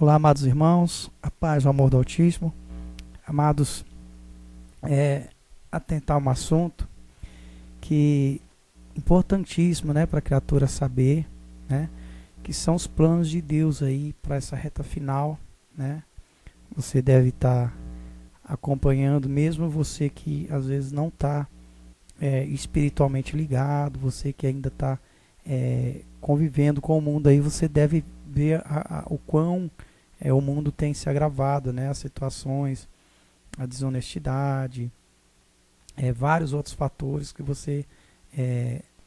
Olá, amados irmãos, a paz, o amor do Altíssimo. Amados, atentar um assunto que é importantíssimo, né, para a criatura saber, né, que são os planos de Deus aí para essa reta final, né. Você deve estar acompanhando, mesmo você que às vezes não está espiritualmente ligado, você que ainda está convivendo com o mundo aí, você deve ver o quão o mundo tem se agravado, né? As situações, a desonestidade, vários outros fatores que você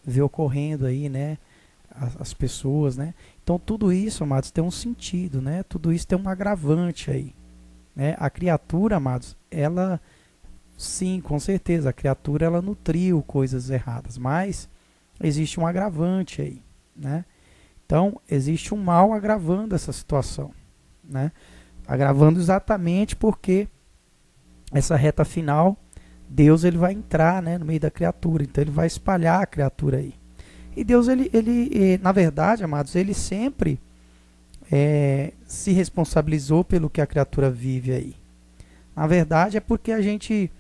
vê ocorrendo aí, né? As pessoas, né? Então tudo isso, amados, tem um sentido, né? Tudo isso tem um agravante aí, né? A criatura, amados, ela, sim, com certeza, a criatura ela nutriu coisas erradas, mas existe um agravante aí, né? Então existe um mal agravando essa situação, né? Agravando exatamente porque essa reta final, Deus ele vai entrar, né, no meio da criatura, então ele vai espalhar a criatura aí. E Deus, ele na verdade, amados, ele sempre se responsabilizou pelo que a criatura vive aí. Na verdade é porque a gente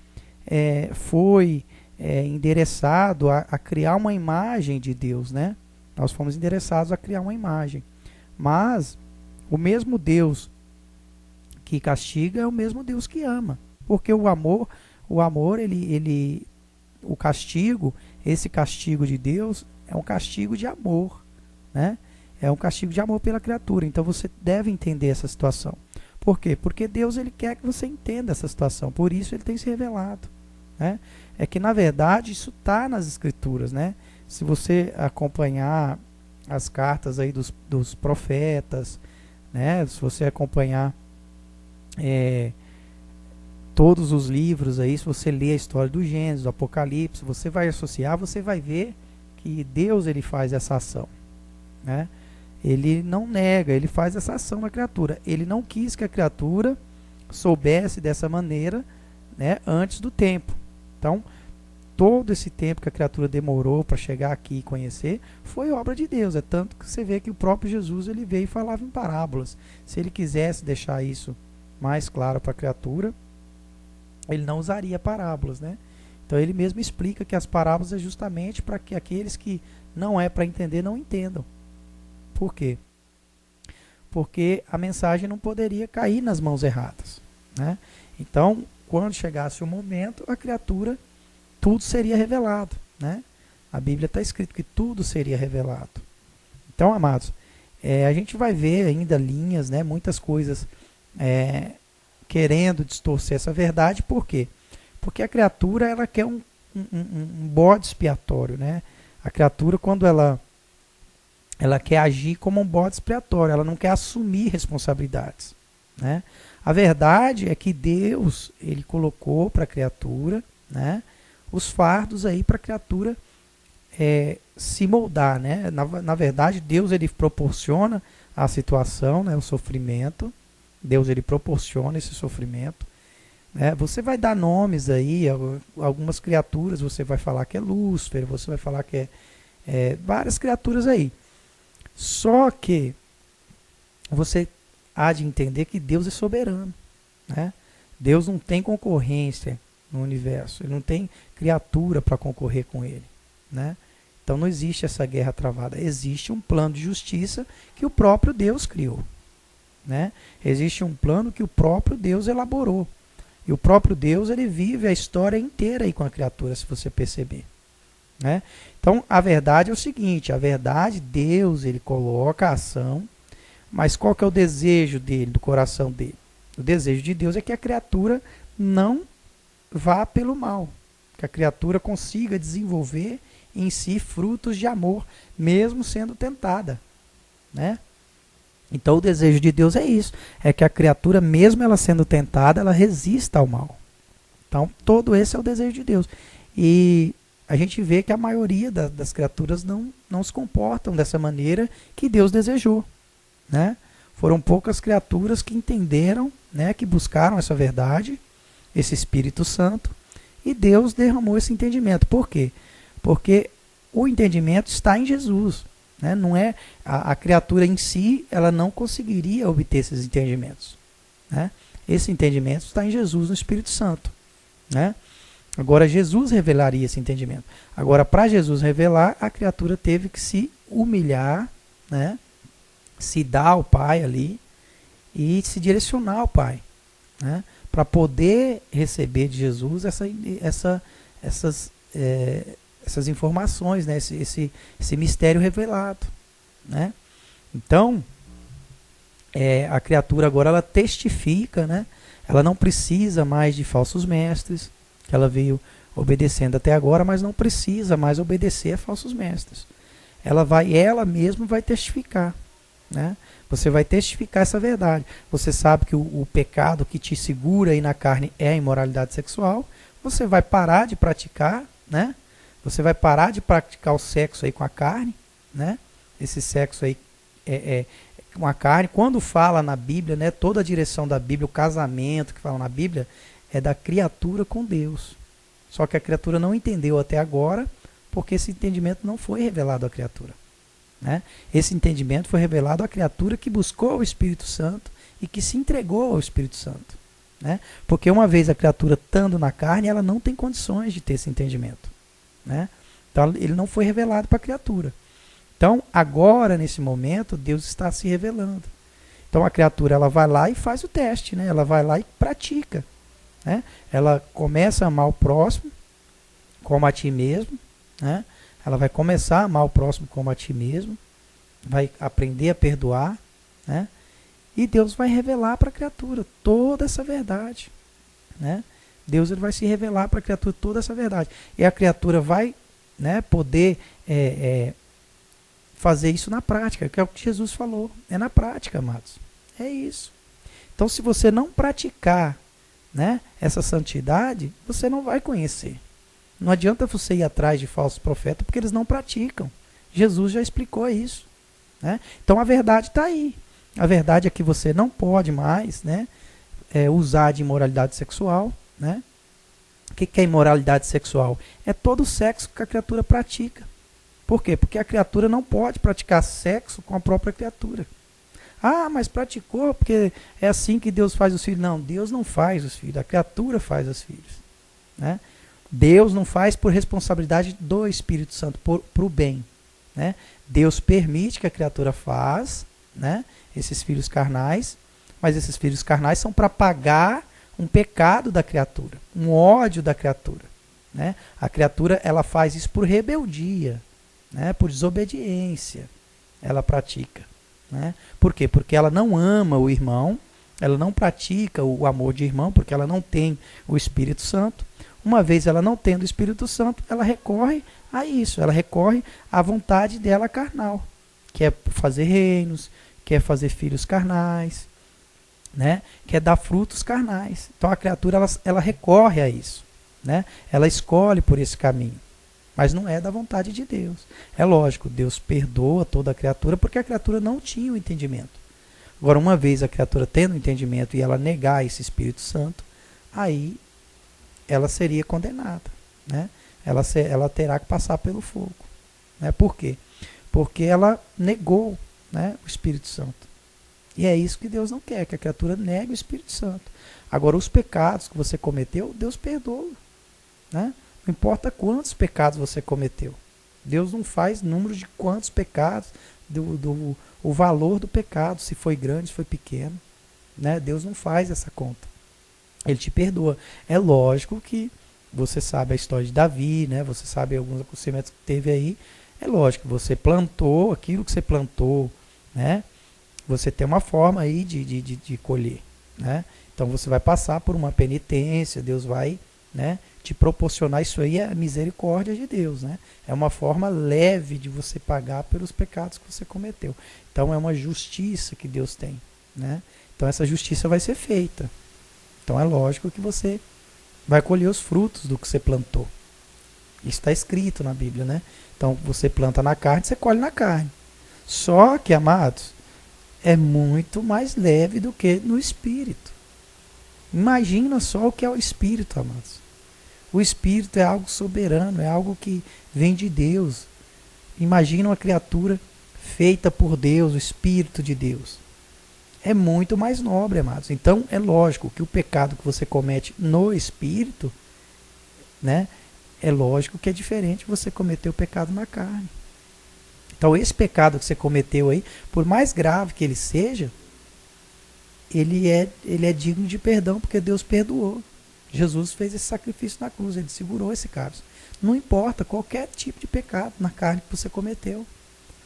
foi endereçado a criar uma imagem de Deus, né? Nós fomos endereçados a criar uma imagem. Mas o mesmo Deus que castiga é o mesmo Deus que ama. Porque o amor, o castigo, esse castigo de Deus é um castigo de amor, né? É um castigo de amor pela criatura. Então você deve entender essa situação. Por quê? Porque Deus ele quer que você entenda essa situação. Por isso ele tem se revelado, né? É que na verdade isso está nas Escrituras, né? Se você acompanhar as cartas aí dos profetas, né? Se você acompanhar todos os livros aí, se você ler a história do Gênesis, do Apocalipse, você vai associar, você vai ver que Deus ele faz essa ação, né? Ele não nega, ele faz essa ação na criatura. Ele não quis que a criatura soubesse dessa maneira, né, antes do tempo. Então, todo esse tempo que a criatura demorou para chegar aqui e conhecer, foi obra de Deus. É tanto que você vê que o próprio Jesus ele veio e falava em parábolas. Se ele quisesse deixar isso mais claro para a criatura, ele não usaria parábolas, né? Então ele mesmo explica que as parábolas é justamente para que aqueles que não é para entender, não entendam. Por quê? Porque a mensagem não poderia cair nas mãos erradas, né? Então, quando chegasse o momento, a criatura, tudo seria revelado, né? A Bíblia está escrito que tudo seria revelado. Então, amados, a gente vai ver ainda linhas, né? Muitas coisas querendo distorcer essa verdade. Por quê? Porque a criatura ela quer um bode expiatório, né? A criatura, quando ela quer agir como um bode expiatório, ela não quer assumir responsabilidades, né? A verdade é que Deus ele colocou para a criatura, né, os fardos aí para a criatura se moldar, né? Na verdade, Deus ele proporciona a situação, né, o sofrimento. Deus ele proporciona esse sofrimento. Você vai dar nomes aí, algumas criaturas, você vai falar que é Lúcifer, você vai falar que é várias criaturas aí. Só que você há de entender que Deus é soberano, né? Deus não tem concorrência no universo, ele não tem criatura para concorrer com ele, né? Então não existe essa guerra travada, existe um plano de justiça que o próprio Deus criou, né? Existe um plano que o próprio Deus elaborou, e o próprio Deus ele vive a história inteira aí com a criatura, se você perceber, né? Então a verdade é o seguinte, a verdade, Deus ele coloca a ação, mas qual que é o desejo dele, do coração dele? O desejo de Deus é que a criatura não vá pelo mal, que a criatura consiga desenvolver em si frutos de amor, mesmo sendo tentada, né? Então o desejo de Deus é isso, é que a criatura, mesmo ela sendo tentada, ela resista ao mal. Então todo esse é o desejo de Deus. E a gente vê que a maioria das criaturas não se comportam dessa maneira que Deus desejou, né? Foram poucas criaturas que entenderam, né, que buscaram essa verdade, esse Espírito Santo, e Deus derramou esse entendimento. Por quê? Porque o entendimento está em Jesus. né? Não é a criatura em si, ela não conseguiria obter esses entendimentos, né? Esse entendimento está em Jesus, no Espírito Santo, né? Agora Jesus revelaria esse entendimento. Agora, para Jesus revelar, a criatura teve que se humilhar, né? Se dar ao Pai ali e se direcionar ao Pai, né? Para poder receber de Jesus essas informações, né? Esse mistério revelado, né? Então, a criatura agora ela testifica, né? Ela não precisa mais de falsos mestres, que ela veio obedecendo até agora, mas não precisa mais obedecer a falsos mestres. Ela mesma vai testificar, né? Você vai testificar essa verdade. Você sabe que o pecado que te segura aí na carne é a imoralidade sexual. Você vai parar de praticar, né? Você vai parar de praticar o sexo aí com a carne, né? Esse sexo aí com a carne. Quando fala na Bíblia, né? Toda a direção da Bíblia, o casamento que fala na Bíblia, é da criatura com Deus. Só que a criatura não entendeu até agora, porque esse entendimento não foi revelado à criatura, né? Esse entendimento foi revelado à criatura que buscou o Espírito Santo e que se entregou ao Espírito Santo, né? Porque uma vez a criatura estando na carne, ela não tem condições de ter esse entendimento, né? Então ele não foi revelado para a criatura. Então agora, nesse momento, Deus está se revelando. Então a criatura ela vai lá e faz o teste, né? Ela vai lá e pratica, né? Ela começa a amar o próximo como a ti mesmo, né? Ela vai começar a amar o próximo como a ti mesmo, vai aprender a perdoar, né? E Deus vai revelar para a criatura toda essa verdade, né? Deus ele vai se revelar para a criatura toda essa verdade. E a criatura vai, né, poder fazer isso na prática, que é o que Jesus falou. É na prática, amados. É isso. Então, se você não praticar, né, essa santidade, você não vai conhecer. Não adianta você ir atrás de falsos profetas, porque eles não praticam. Jesus já explicou isso, né? Então a verdade está aí. A verdade é que você não pode mais, né, usar de imoralidade sexual, né? O que é imoralidade sexual? É todo o sexo que a criatura pratica. Por quê? Porque a criatura não pode praticar sexo com a própria criatura. Ah, mas praticou porque é assim que Deus faz os filhos. Não, Deus não faz os filhos, a criatura faz os filhos, né? Deus não faz por responsabilidade do Espírito Santo, para o bem, né? Deus permite que a criatura faz, né, esses filhos carnais, mas esses filhos carnais são para pagar um pecado da criatura, um ódio da criatura, né? A criatura ela faz isso por rebeldia, né, por desobediência, ela pratica, né? Por quê? Porque ela não ama o irmão, ela não pratica o amor de irmão, porque ela não tem o Espírito Santo. Uma vez ela não tendo o Espírito Santo, ela recorre a isso, ela recorre à vontade dela carnal, que é fazer reinos, que é fazer filhos carnais, né? Que é dar frutos carnais. Então a criatura ela recorre a isso, né? Ela escolhe por esse caminho, mas não é da vontade de Deus. É lógico, Deus perdoa toda a criatura porque a criatura não tinha o entendimento. Agora, uma vez a criatura tendo o entendimento e ela negar esse Espírito Santo, aí ela seria condenada, né? Ela terá que passar pelo fogo, né? Por quê? Porque ela negou, né, o Espírito Santo. E é isso que Deus não quer, que a criatura negue o Espírito Santo. Agora, os pecados que você cometeu, Deus perdoa, né? Não importa quantos pecados você cometeu. Deus não faz número de quantos pecados, o valor do pecado, se foi grande, se foi pequeno, né? Deus não faz essa conta. Ele te perdoa. É lógico que você sabe a história de Davi, né? Você sabe alguns acontecimentos que teve aí. É lógico que você plantou aquilo que você plantou, né? Você tem uma forma aí de colher, né? Então você vai passar por uma penitência, Deus vai, né, te proporcionar. Isso aí é a misericórdia de Deus, né? É uma forma leve de você pagar pelos pecados que você cometeu. Então é uma justiça que Deus tem, né? Então essa justiça vai ser feita. Então é lógico que você vai colher os frutos do que você plantou. Isso está escrito na Bíblia, né? Então você planta na carne, você colhe na carne. Só que, amados, é muito mais leve do que no Espírito. Imagina só o que é o Espírito, amados. O Espírito é algo soberano, é algo que vem de Deus. Imagina uma criatura feita por Deus, o Espírito de Deus, é muito mais nobre, amados. Então é lógico que o pecado que você comete no Espírito, né, é lógico que é diferente de você cometer o pecado na carne. Então esse pecado que você cometeu aí, por mais grave que ele seja, ele é digno de perdão, porque Deus perdoou. Jesus fez esse sacrifício na cruz, ele segurou esse caso. Não importa qualquer tipo de pecado na carne que você cometeu,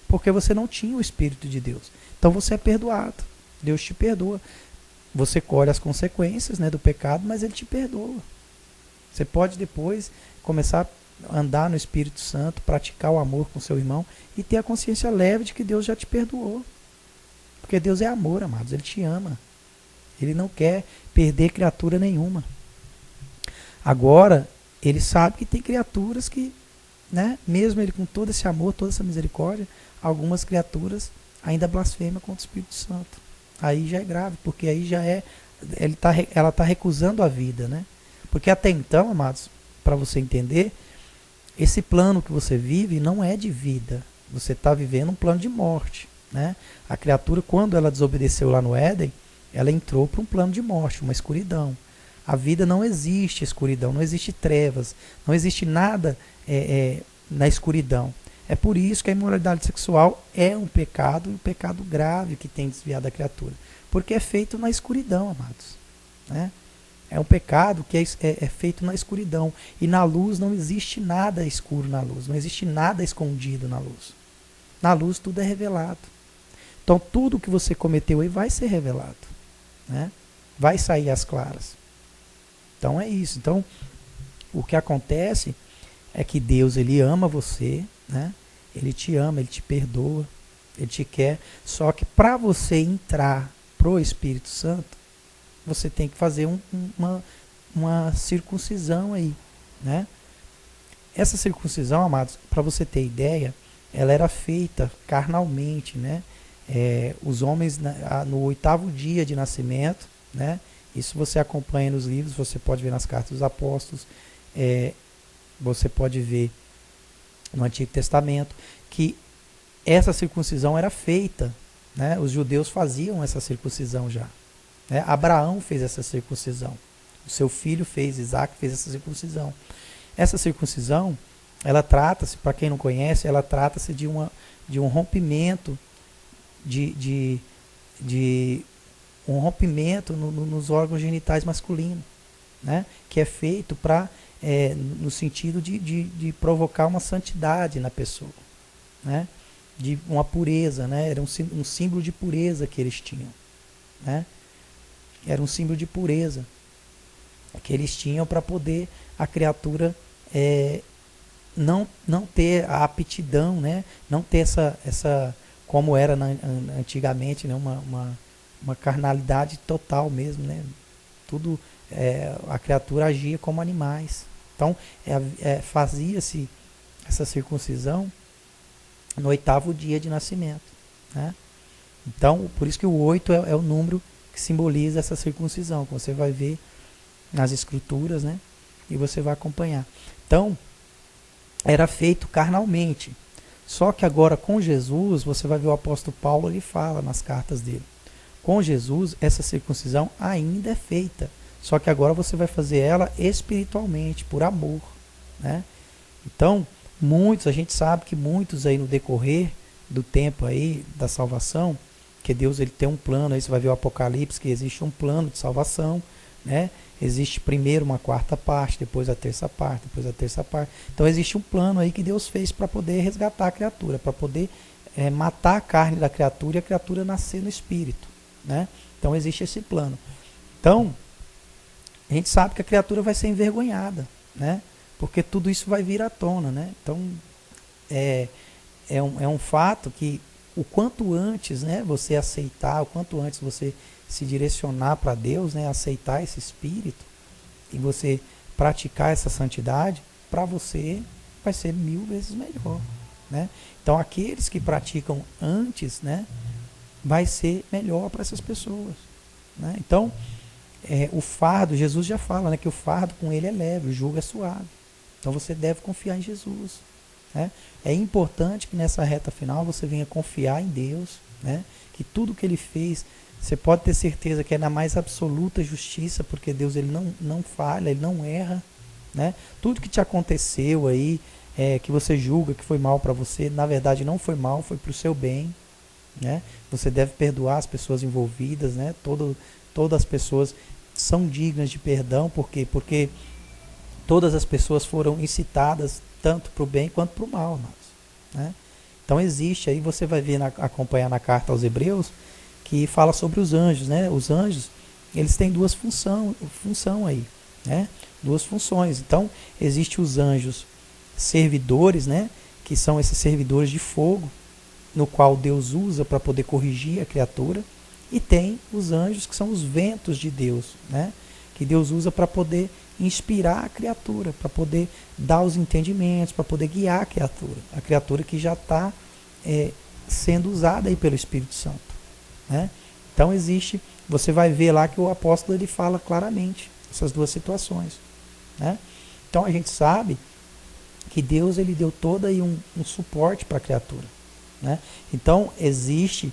porque você não tinha o Espírito de Deus. Então você é perdoado. Deus te perdoa. Você colhe as consequências, né, do pecado, mas ele te perdoa. Você pode depois começar a andar no Espírito Santo, praticar o amor com seu irmão e ter a consciência leve de que Deus já te perdoou. Porque Deus é amor, amados. Ele te ama. Ele não quer perder criatura nenhuma. Agora, ele sabe que tem criaturas que, né, mesmo ele com todo esse amor, toda essa misericórdia, algumas criaturas ainda blasfemam contra o Espírito Santo. Aí já é grave, porque aí já é, ela está recusando a vida, né? Porque até então, amados, para você entender, esse plano que você vive não é de vida. Você está vivendo um plano de morte, né? A criatura, quando ela desobedeceu lá no Éden, ela entrou para um plano de morte, uma escuridão. A vida não existe escuridão, não existe trevas, não existe nada na escuridão. É por isso que a imoralidade sexual é um pecado, e um pecado grave que tem desviado a criatura. Porque é feito na escuridão, amados, né? É um pecado que é feito na escuridão. E na luz não existe nada escuro na luz, não existe nada escondido na luz. Na luz tudo é revelado. Então tudo que você cometeu aí vai ser revelado, né? Vai sair às claras. Então é isso. Então o que acontece é que Deus, ele ama você, né? Ele te ama, ele te perdoa, ele te quer. Só que para você entrar pro Espírito Santo, você tem que fazer uma circuncisão aí, né? Essa circuncisão, amados, para você ter ideia, ela era feita carnalmente, né? Os homens no 8º dia de nascimento, né? Isso você acompanha nos livros, você pode ver nas cartas dos apóstolos, você pode ver no Antigo Testamento que essa circuncisão era feita, né? Os judeus faziam essa circuncisão já, né? Abraão fez essa circuncisão, o seu filho fez, Isaac fez essa circuncisão. Essa circuncisão, ela trata-se, para quem não conhece, ela trata-se de um rompimento de um rompimento nos órgãos genitais masculinos, né? Que é feito no sentido de provocar uma santidade na pessoa, né? De uma pureza, né? Era um símbolo de pureza que eles tinham, né? Era um símbolo de pureza que eles tinham para poder a criatura não ter a aptidão, né? Não ter essa como era antigamente, né? Uma carnalidade total mesmo, né? Tudo, a criatura agia como animais. Então fazia-se essa circuncisão no 8º dia de nascimento, né? Então, por isso que o 8 é o número que simboliza essa circuncisão, que você vai ver nas escrituras, né? E você vai acompanhar. Então, era feito carnalmente. Só que agora com Jesus, você vai ver o apóstolo Paulo, ele fala nas cartas dele. Com Jesus, essa circuncisão ainda é feita. Só que agora você vai fazer ela espiritualmente, por amor, né? Então, a gente sabe que muitos aí no decorrer do tempo aí da salvação, que Deus, ele tem um plano, aí você vai ver o Apocalipse, que existe um plano de salvação, né? Existe primeiro uma 4ª parte, depois a 3ª parte, depois a 3ª parte. Então existe um plano aí que Deus fez para poder resgatar a criatura, para poder matar a carne da criatura e a criatura nascer no espírito, né? Então existe esse plano. Então, a gente sabe que a criatura vai ser envergonhada, né? Porque tudo isso vai vir à tona, né? Então, é um fato que o quanto antes, né, você aceitar, o quanto antes você se direcionar para Deus, né, aceitar esse Espírito e você praticar essa santidade, para você vai ser 1000 vezes melhor, né? Então, aqueles que praticam antes, né, vai ser melhor para essas pessoas, né? Então, o fardo, Jesus já fala, né, que o fardo com ele é leve, o jugo é suave. Então você deve confiar em Jesus, né? É importante que nessa reta final você venha confiar em Deus, né? Que tudo que Ele fez, você pode ter certeza que é na mais absoluta justiça, porque Deus ele não falha, Ele não erra, né? Tudo que te aconteceu aí, que você julga que foi mal para você, na verdade não foi mal, foi para o seu bem, né? Você deve perdoar as pessoas envolvidas, né? Todas as pessoas são dignas de perdão, por quê? Porque todas as pessoas foram incitadas tanto para o bem quanto para o mal, né? Então existe, aí você vai ver, acompanhar na carta aos Hebreus, que fala sobre os anjos, né? Os anjos, eles têm duas função aí, né? Duas funções. Então, existe os anjos servidores, né? Que são esses servidores de fogo, no qual Deus usa para poder corrigir a criatura, e tem os anjos que são os ventos de Deus, né? Que Deus usa para poder inspirar a criatura, para poder dar os entendimentos, para poder guiar a criatura que já está sendo usada aí pelo Espírito Santo, né? Então existe, você vai ver lá que o apóstolo ele fala claramente essas duas situações, né? Então a gente sabe que Deus ele deu todo aí um suporte para a criatura, né? Então existe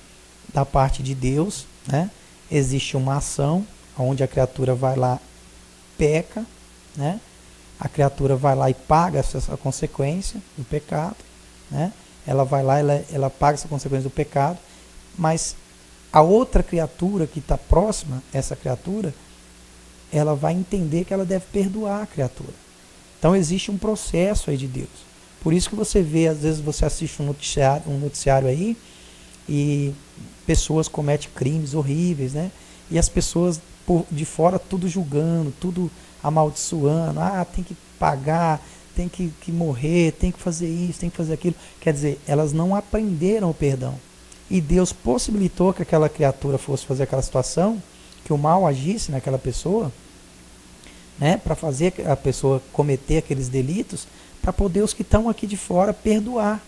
da parte de Deus, né? Existe uma ação onde a criatura vai lá, peca, né? A criatura vai lá e paga essa consequência do pecado, né? Ela vai lá, ela paga essa consequência do pecado, mas a outra criatura que está próxima, essa criatura, ela vai entender que ela deve perdoar a criatura. Então existe um processo aí de Deus. Por isso que você vê, às vezes você assiste um noticiário aí, e pessoas cometem crimes horríveis, né? E as pessoas de fora tudo julgando, tudo amaldiçoando, tem que pagar, tem que morrer, tem que fazer isso, tem que fazer aquilo. Quer dizer, elas não aprenderam o perdão. E Deus possibilitou que aquela criatura fosse fazer aquela situação, que o mal agisse naquela pessoa, né, para fazer a pessoa cometer aqueles delitos, para poder os que estão aqui de fora perdoar,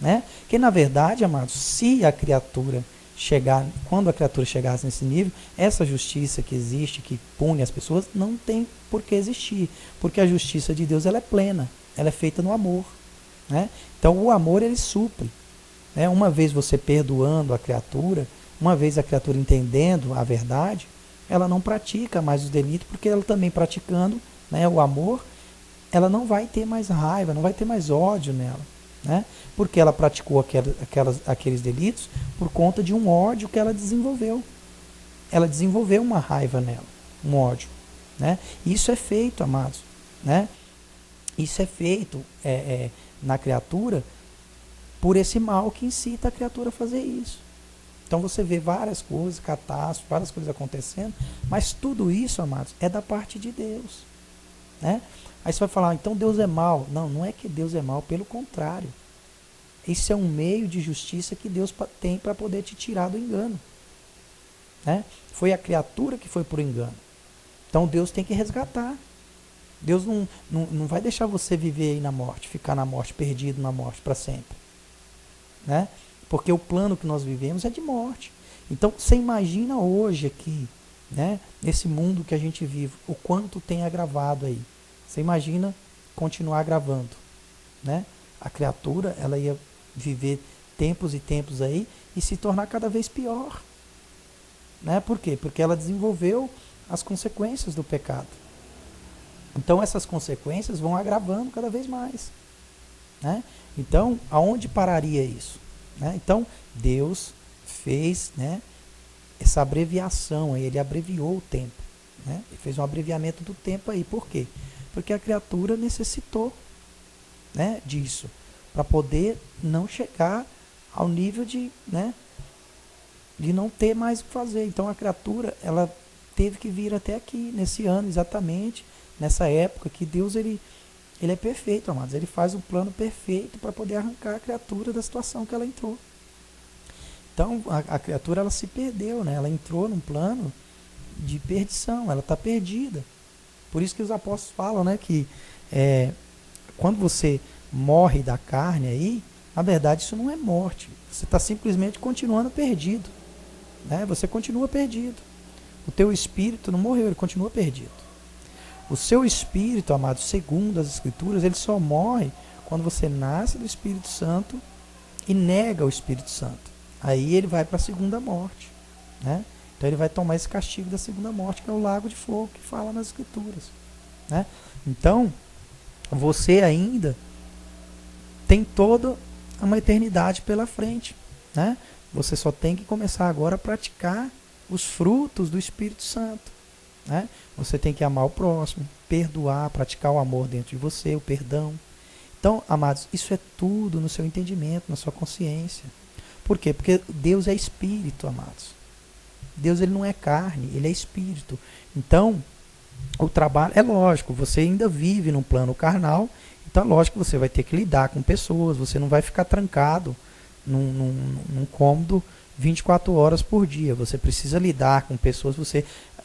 né? Que na verdade, amados, se a criatura chegar, quando a criatura chegasse nesse nível, essa justiça que existe, que pune as pessoas, não tem por que existir, porque a justiça de Deus ela é plena, ela é feita no amor, né? Então o amor ele supre, né? Uma vez você perdoando a criatura, uma vez a criatura entendendo a verdade, ela não pratica mais os delitos, porque ela também praticando, né, o amor, ela não vai ter mais raiva, não vai ter mais ódio nela, né? Porque ela praticou aqueles delitos por conta de um ódio que ela desenvolveu. Ela desenvolveu uma raiva nela, um ódio, né? Isso é feito, amados, né? Isso é feito na criatura por esse mal que incita a criatura a fazer isso. Então você vê várias coisas, catástrofes, várias coisas acontecendo, mas tudo isso, amados, é da parte de Deus, né? Aí você vai falar, então Deus é mau. Não, não é que Deus é mau, pelo contrário. Isso é um meio de justiça que Deus tem para poder te tirar do engano, né? Foi a criatura que foi por engano. Então Deus tem que resgatar. Deus não vai deixar você viver aí na morte, ficar na morte, perdido na morte para sempre, né? Porque o plano que nós vivemos é de morte. Então você imagina hoje aqui, né, nesse mundo que a gente vive, o quanto tem agravado aí. Você imagina continuar gravando, né? A criatura, ela ia viver tempos e tempos aí e se tornar cada vez pior, né? Por quê? Porque ela desenvolveu as consequências do pecado. Então essas consequências vão agravando cada vez mais, né? Então, aonde pararia isso, né? Então, Deus fez, né, essa abreviação, ele abreviou o tempo, né? Ele fez um abreviamento do tempo aí. Por quê? Porque a criatura necessitou, né, disso, para poder não chegar ao nível de, né, de não ter mais o que fazer. Então a criatura, ela teve que vir até aqui, nesse ano exatamente, nessa época que Deus ele é perfeito, amados. Ele faz um plano perfeito para poder arrancar a criatura da situação que ela entrou. Então a criatura ela se perdeu, né? Ela entrou num plano de perdição, ela está perdida. Por isso que os apóstolos falam, né, que quando você morre da carne aí, na verdade isso não é morte. Você está simplesmente continuando perdido, né? Você continua perdido. O teu espírito não morreu, ele continua perdido. O seu espírito, amado, segundo as Escrituras, ele só morre quando você nasce do Espírito Santo e nega o Espírito Santo. Aí ele vai para a segunda morte, né? Então ele vai tomar esse castigo da segunda morte, que é o lago de fogo, que fala nas Escrituras, né? Então, você ainda tem toda uma eternidade pela frente, né? Você só tem que começar agora a praticar os frutos do Espírito Santo, né? Você tem que amar o próximo, perdoar, praticar o amor dentro de você, o perdão. Então, amados, isso é tudo no seu entendimento, na sua consciência. Por quê? Porque Deus é espírito, amados. Deus, ele não é carne, ele é espírito. Então, o trabalho, é lógico, você ainda vive num plano carnal, então é lógico que você vai ter que lidar com pessoas, você não vai ficar trancado num cômodo 24 horas por dia. Você precisa lidar com pessoas,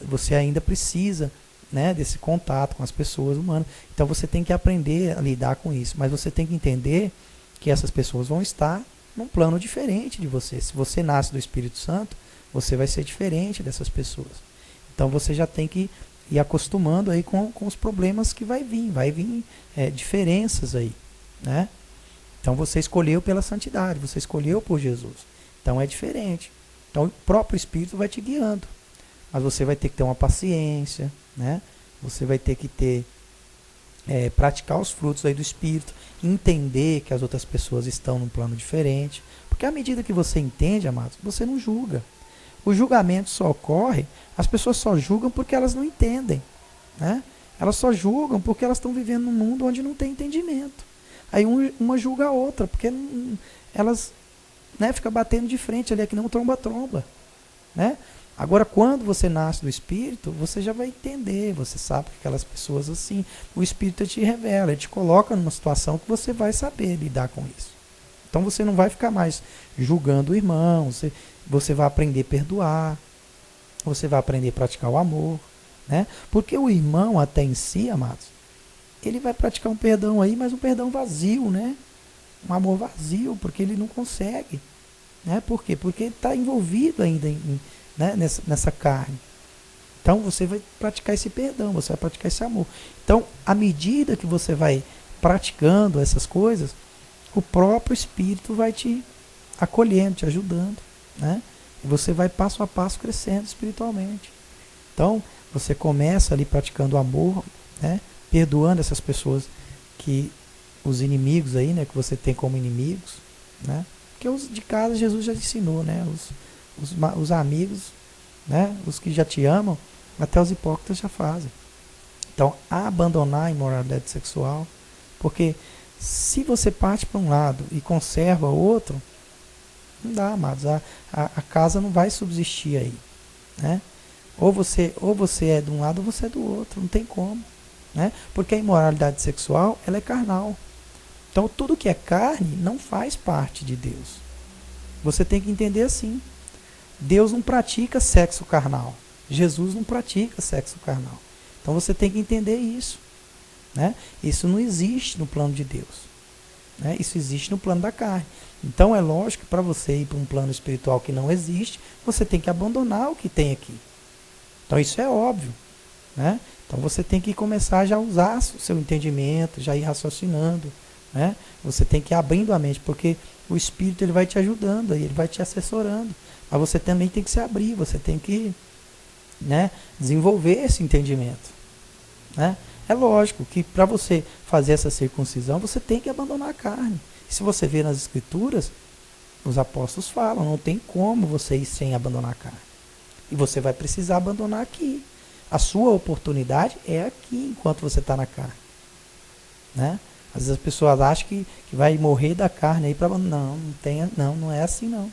você ainda precisa, né, desse contato com as pessoas humanas. Então você tem que aprender a lidar com isso, mas você tem que entender que essas pessoas vão estar num plano diferente de você. Se você nasce do Espírito Santo, você vai ser diferente dessas pessoas. Então você já tem que ir acostumando aí com os problemas que vai vir diferenças aí, né? Então você escolheu pela santidade, você escolheu por Jesus. Então é diferente. Então o próprio Espírito vai te guiando. Mas você vai ter que ter uma paciência, né? Você vai ter que praticar os frutos aí do Espírito, entender que as outras pessoas estão num plano diferente. Porque à medida que você entende, amados, você não julga. O julgamento só ocorre, as pessoas só julgam porque elas não entendem, né? Elas só julgam porque elas estão vivendo num mundo onde não tem entendimento. Aí uma julga a outra, porque elas, né, ficam batendo de frente ali, é que nem um tromba-tromba, né? Agora, quando você nasce do Espírito, você já vai entender, você sabe que aquelas pessoas assim, o Espírito te revela, ele te coloca numa situação que você vai saber lidar com isso. Então você não vai ficar mais julgando o irmão, você vai aprender a perdoar, você vai aprender a praticar o amor, né? Porque o irmão até em si, amados, ele vai praticar um perdão aí, mas um perdão vazio, né? Um amor vazio, porque ele não consegue, né? Por quê? Porque ele está envolvido ainda né, nessa carne. Então você vai praticar esse perdão, você vai praticar esse amor. Então, à medida que você vai praticando essas coisas, o próprio Espírito vai te acolhendo, te ajudando, né? E você vai passo a passo crescendo espiritualmente. Então, você começa ali praticando o amor, né? Perdoando essas pessoas, os inimigos aí, né? Que você tem como inimigos, né? Porque os de casa Jesus já ensinou, né? Os amigos, né? Os que já te amam, até os hipócritas já fazem. Então, abandonar a imoralidade sexual, porque se você parte para um lado e conserva o outro, não dá, amados. A casa não vai subsistir aí, né? Ou você é de um lado ou você é do outro, não tem como, né? Porque a imoralidade sexual, ela é carnal. Então, tudo que é carne não faz parte de Deus. Você tem que entender assim. Deus não pratica sexo carnal. Jesus não pratica sexo carnal. Então, você tem que entender isso, né? Isso não existe no plano de Deus, né? Isso existe no plano da carne. Então é lógico que para você ir para um plano espiritual que não existe, você tem que abandonar o que tem aqui. Então isso é óbvio, né? Então você tem que começar já a usar o seu entendimento, já ir raciocinando, né? Você tem que ir abrindo a mente, porque o Espírito ele vai te ajudando, ele vai te assessorando. Mas você também tem que se abrir, você tem que, né, desenvolver esse entendimento, né? É lógico que para você fazer essa circuncisão, você tem que abandonar a carne. E se você vê nas Escrituras, os apóstolos falam, não tem como você ir sem abandonar a carne. E você vai precisar abandonar aqui. A sua oportunidade é aqui, enquanto você está na carne, né? Às vezes as pessoas acham que vai morrer da carne aí para abandonar. Não é assim não.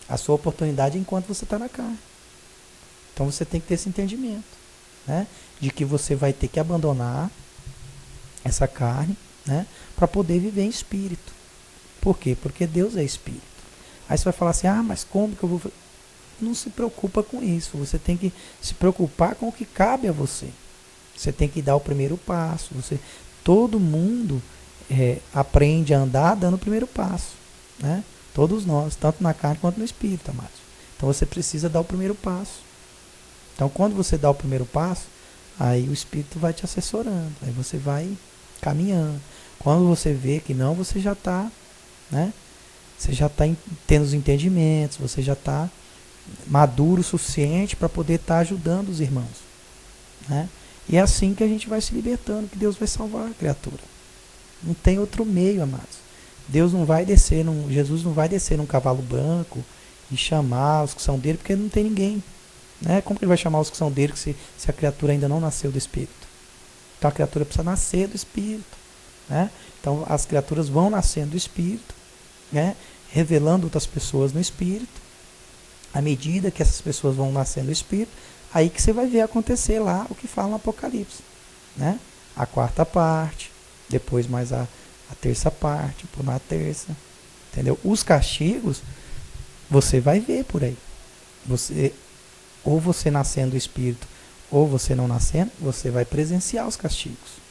A sua oportunidade é enquanto você está na carne. Então você tem que ter esse entendimento, né? De que você vai ter que abandonar essa carne, né? Para poder viver em espírito. Por quê? Porque Deus é espírito. Aí você vai falar assim, mas como que eu vou... Não se preocupa com isso. Você tem que se preocupar com o que cabe a você. Você tem que dar o primeiro passo. Todo mundo aprende a andar dando o primeiro passo, né? Todos nós, tanto na carne quanto no espírito, amados. Então você precisa dar o primeiro passo. Então quando você dá o primeiro passo, aí o Espírito vai te assessorando, aí você vai caminhando. Quando você vê que não, você já está, né? Você já está tendo os entendimentos, você já está maduro o suficiente para poder estar ajudando os irmãos, né? E é assim que a gente vai se libertando, que Deus vai salvar a criatura. Não tem outro meio, amados. Deus não vai descer, Jesus não vai descer num cavalo branco e chamar os que são dele, porque não tem ninguém, né? Como que ele vai chamar os que são dele se a criatura ainda não nasceu do Espírito? Então a criatura precisa nascer do Espírito, né? Então as criaturas vão nascendo do Espírito, né? Revelando outras pessoas no Espírito. À medida que essas pessoas vão nascendo do Espírito, aí que você vai ver acontecer lá o que fala no Apocalipse, né? A quarta parte, depois mais a terça parte, por na terça, entendeu? Os castigos, você vai ver por aí. Ou você nascendo do Espírito, ou você não nascendo, você vai presenciar os castigos.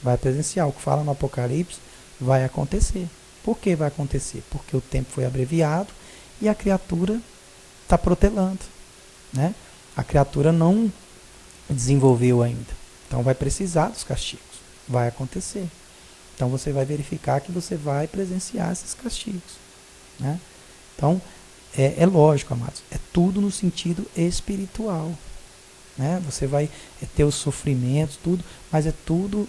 Vai presenciar. O que fala no Apocalipse vai acontecer. Por que vai acontecer? Porque o tempo foi abreviado e a criatura está protelando, né? A criatura não desenvolveu ainda. Então vai precisar dos castigos. Vai acontecer. Então você vai verificar que você vai presenciar esses castigos, né? Então é lógico, amados. É tudo no sentido espiritual, né? Você vai ter os sofrimentos, tudo, mas é tudo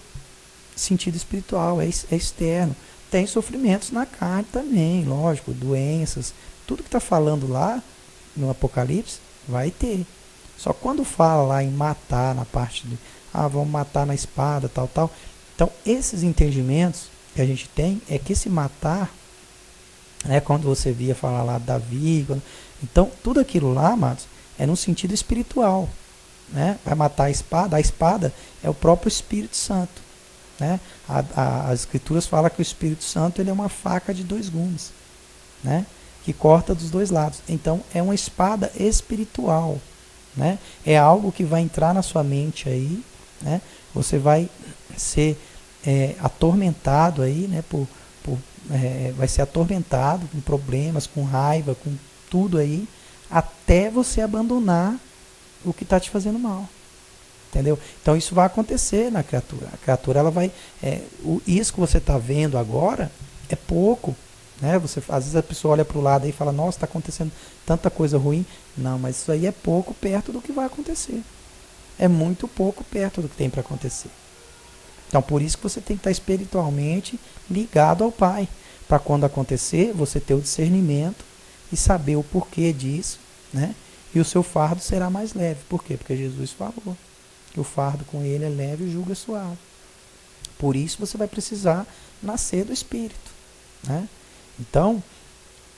sentido espiritual, é externo. Tem sofrimentos na carne também, lógico, doenças, tudo que está falando lá no Apocalipse vai ter. Só quando fala lá em matar, na parte de, vamos matar na espada, tal, tal. Então, esses entendimentos que a gente tem é que esse matar, né, quando você via falar lá Davi, então, tudo aquilo lá, amados, é no sentido espiritual, né? Vai matar a espada é o próprio Espírito Santo, né? As Escrituras falam que o Espírito Santo ele é uma faca de 2 gumes, né? Que corta dos 2 lados. Então, é uma espada espiritual, né? É algo que vai entrar na sua mente aí, né? Você vai ser atormentado aí, né? Vai ser atormentado com problemas, com raiva, com tudo aí, até você abandonar o que está te fazendo mal. Entendeu? Então isso vai acontecer na criatura. A criatura ela vai. Isso que você está vendo agora é pouco. Né? Às vezes a pessoa olha para o lado e fala, nossa, está acontecendo tanta coisa ruim. Não, mas isso aí é pouco perto do que vai acontecer. É muito pouco perto do que tem para acontecer. Então por isso que você tem que estar espiritualmente ligado ao Pai. Para quando acontecer, você ter o discernimento e saber o porquê disso, né? E o seu fardo será mais leve. Por quê? Porque Jesus falou que o fardo com ele é leve e o jugo é suave. Por isso você vai precisar nascer do Espírito, né? Então,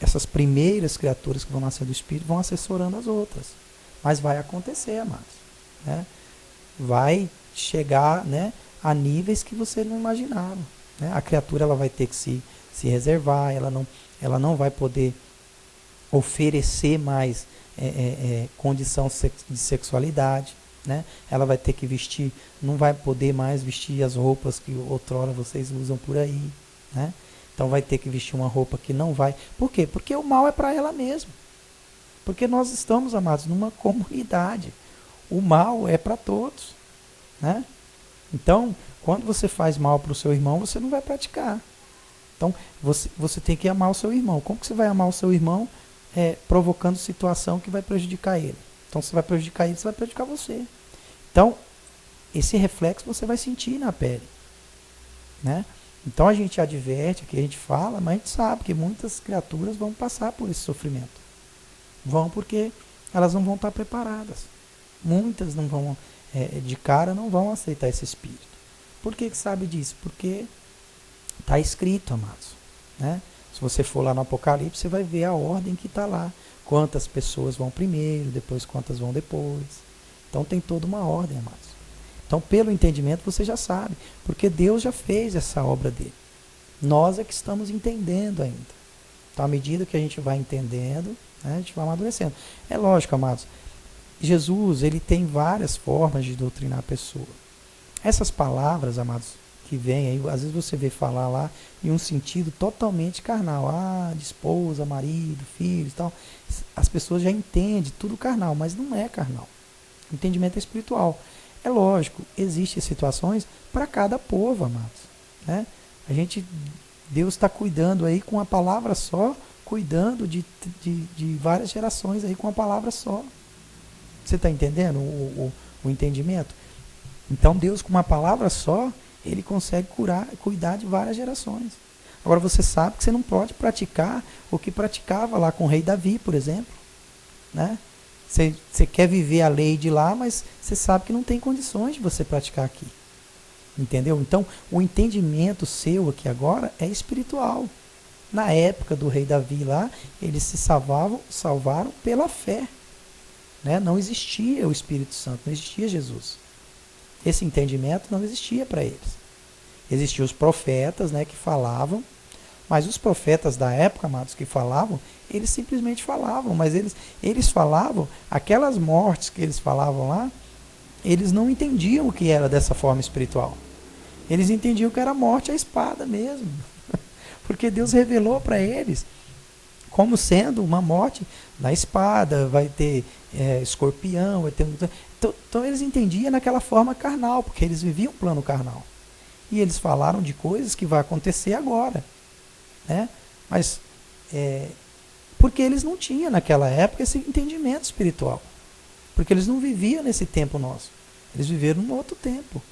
essas primeiras criaturas que vão nascer do Espírito vão assessorando as outras. Mas vai acontecer, amados, né? Vai chegar, né, a níveis que você não imaginava, né? A criatura ela vai ter que se reservar, ela não vai poder oferecer mais condição de sexualidade, né? Ela vai ter que vestir, não vai poder mais vestir as roupas que outrora vocês usam por aí, né? Então vai ter que vestir uma roupa que não vai. Por quê? Porque o mal é para ela mesma. Porque nós estamos, amados, numa comunidade. O mal é para todos, né? Então, quando você faz mal para o seu irmão, você não vai praticar. Então, você tem que amar o seu irmão. Como que você vai amar o seu irmão? Provocando situação que vai prejudicar ele. Então, se vai prejudicar ele, você vai prejudicar você. Então, esse reflexo você vai sentir na pele, né? Então, a gente adverte, aqui a gente fala, mas a gente sabe que muitas criaturas vão passar por esse sofrimento. Vão porque elas não vão estar preparadas. Muitas não vão, de cara, não vão aceitar esse espírito. Por que sabe disso? Porque está escrito, amados, né? Se você for lá no Apocalipse, você vai ver a ordem que está lá. Quantas pessoas vão primeiro, depois quantas vão depois. Então tem toda uma ordem, amados. Então, pelo entendimento, você já sabe. Porque Deus já fez essa obra dele. Nós é que estamos entendendo ainda. Então, à medida que a gente vai entendendo, né, a gente vai amadurecendo. É lógico, amados. Jesus, ele tem várias formas de doutrinar a pessoa. Essas palavras, amados, que vem aí, às vezes você vê falar lá em um sentido totalmente carnal, de esposa, marido, filhos e tal. As pessoas já entendem tudo carnal, mas não é carnal. O entendimento é espiritual. É lógico, existem situações para cada povo, amados, né? Deus está cuidando aí com uma palavra só, cuidando de várias gerações aí com uma palavra só. Você está entendendo o entendimento? Então Deus com uma palavra só, ele consegue cuidar de várias gerações. Agora você sabe que você não pode praticar o que praticava lá com o rei Davi, por exemplo. Né? Você quer viver a lei de lá, mas você sabe que não tem condições de você praticar aqui. Entendeu? Então, o entendimento seu aqui agora é espiritual. Na época do rei Davi lá, eles se salvaram pela fé. Né? Não existia o Espírito Santo, não existia Jesus. Esse entendimento não existia para eles. Existiam os profetas, né, que falavam, mas os profetas da época, amados, que falavam, eles simplesmente falavam, mas eles falavam, aquelas mortes que eles falavam lá, eles não entendiam o que era dessa forma espiritual. Eles entendiam que era morte à espada mesmo. Porque Deus revelou para eles como sendo uma morte na espada, vai ter escorpião, vai ter... Então eles entendiam naquela forma carnal, porque eles viviam um plano carnal. E eles falaram de coisas que vai acontecer agora. Né? Mas porque eles não tinham naquela época esse entendimento espiritual. Porque eles não viviam nesse tempo nosso. Eles viveram num outro tempo.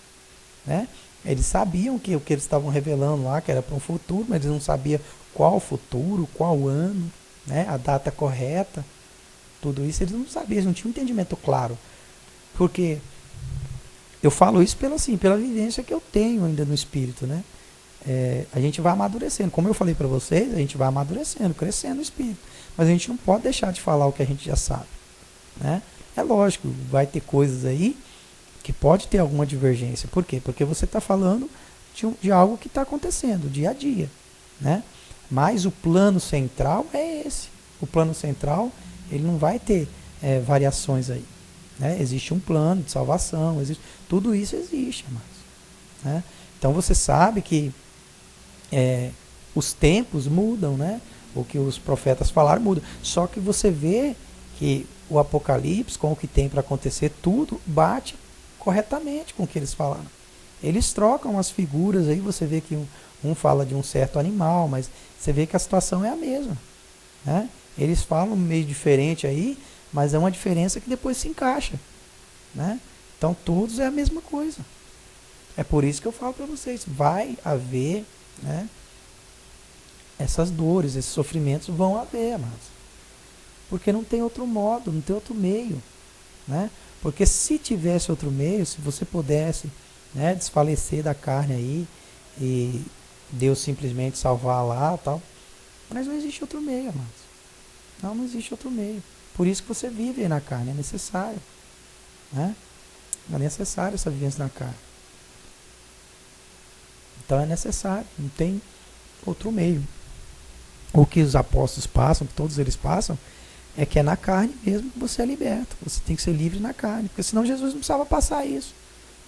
Né? Eles sabiam que o que eles estavam revelando lá, que era para um futuro, mas eles não sabiam qual futuro, qual ano, né? A data correta. Tudo isso eles não sabiam, eles não tinham um entendimento claro. Porque eu falo isso pela vivência que eu tenho ainda no espírito. Né? A gente vai amadurecendo. Como eu falei para vocês, a gente vai amadurecendo, crescendo no espírito. Mas a gente não pode deixar de falar o que a gente já sabe. Né? É lógico, vai ter coisas aí que pode ter alguma divergência. Por quê? Porque você está falando de algo que está acontecendo dia a dia. Né? Mas o plano central é esse. O plano central, ele não vai ter variações aí. Né? Existe um plano de salvação, tudo isso existe. Né? Então você sabe que os tempos mudam, né? O que os profetas falaram muda. Só que você vê que o Apocalipse, com o que tem para acontecer, tudo bate corretamente com o que eles falaram. Eles trocam as figuras aí, você vê que um fala de um certo animal, mas você vê que a situação é a mesma. Né? Eles falam meio diferente aí, mas é uma diferença que depois se encaixa. Né? Então todos é a mesma coisa. É por isso que eu falo para vocês, vai haver, né, essas dores, esses sofrimentos vão haver, amados. Porque não tem outro modo, não tem outro meio. Né? Porque se tivesse outro meio, se você pudesse, né, desfalecer da carne aí e Deus simplesmente salvar lá, tal, mas não existe outro meio, amados. Não existe outro meio. Por isso que você vive aí na carne, é necessário. Né? É necessário essa vivência na carne. Então é necessário, não tem outro meio. O que os apóstolos passam, que todos eles passam, é que é na carne mesmo que você é liberto. Você tem que ser livre na carne, porque senão Jesus não precisava passar isso.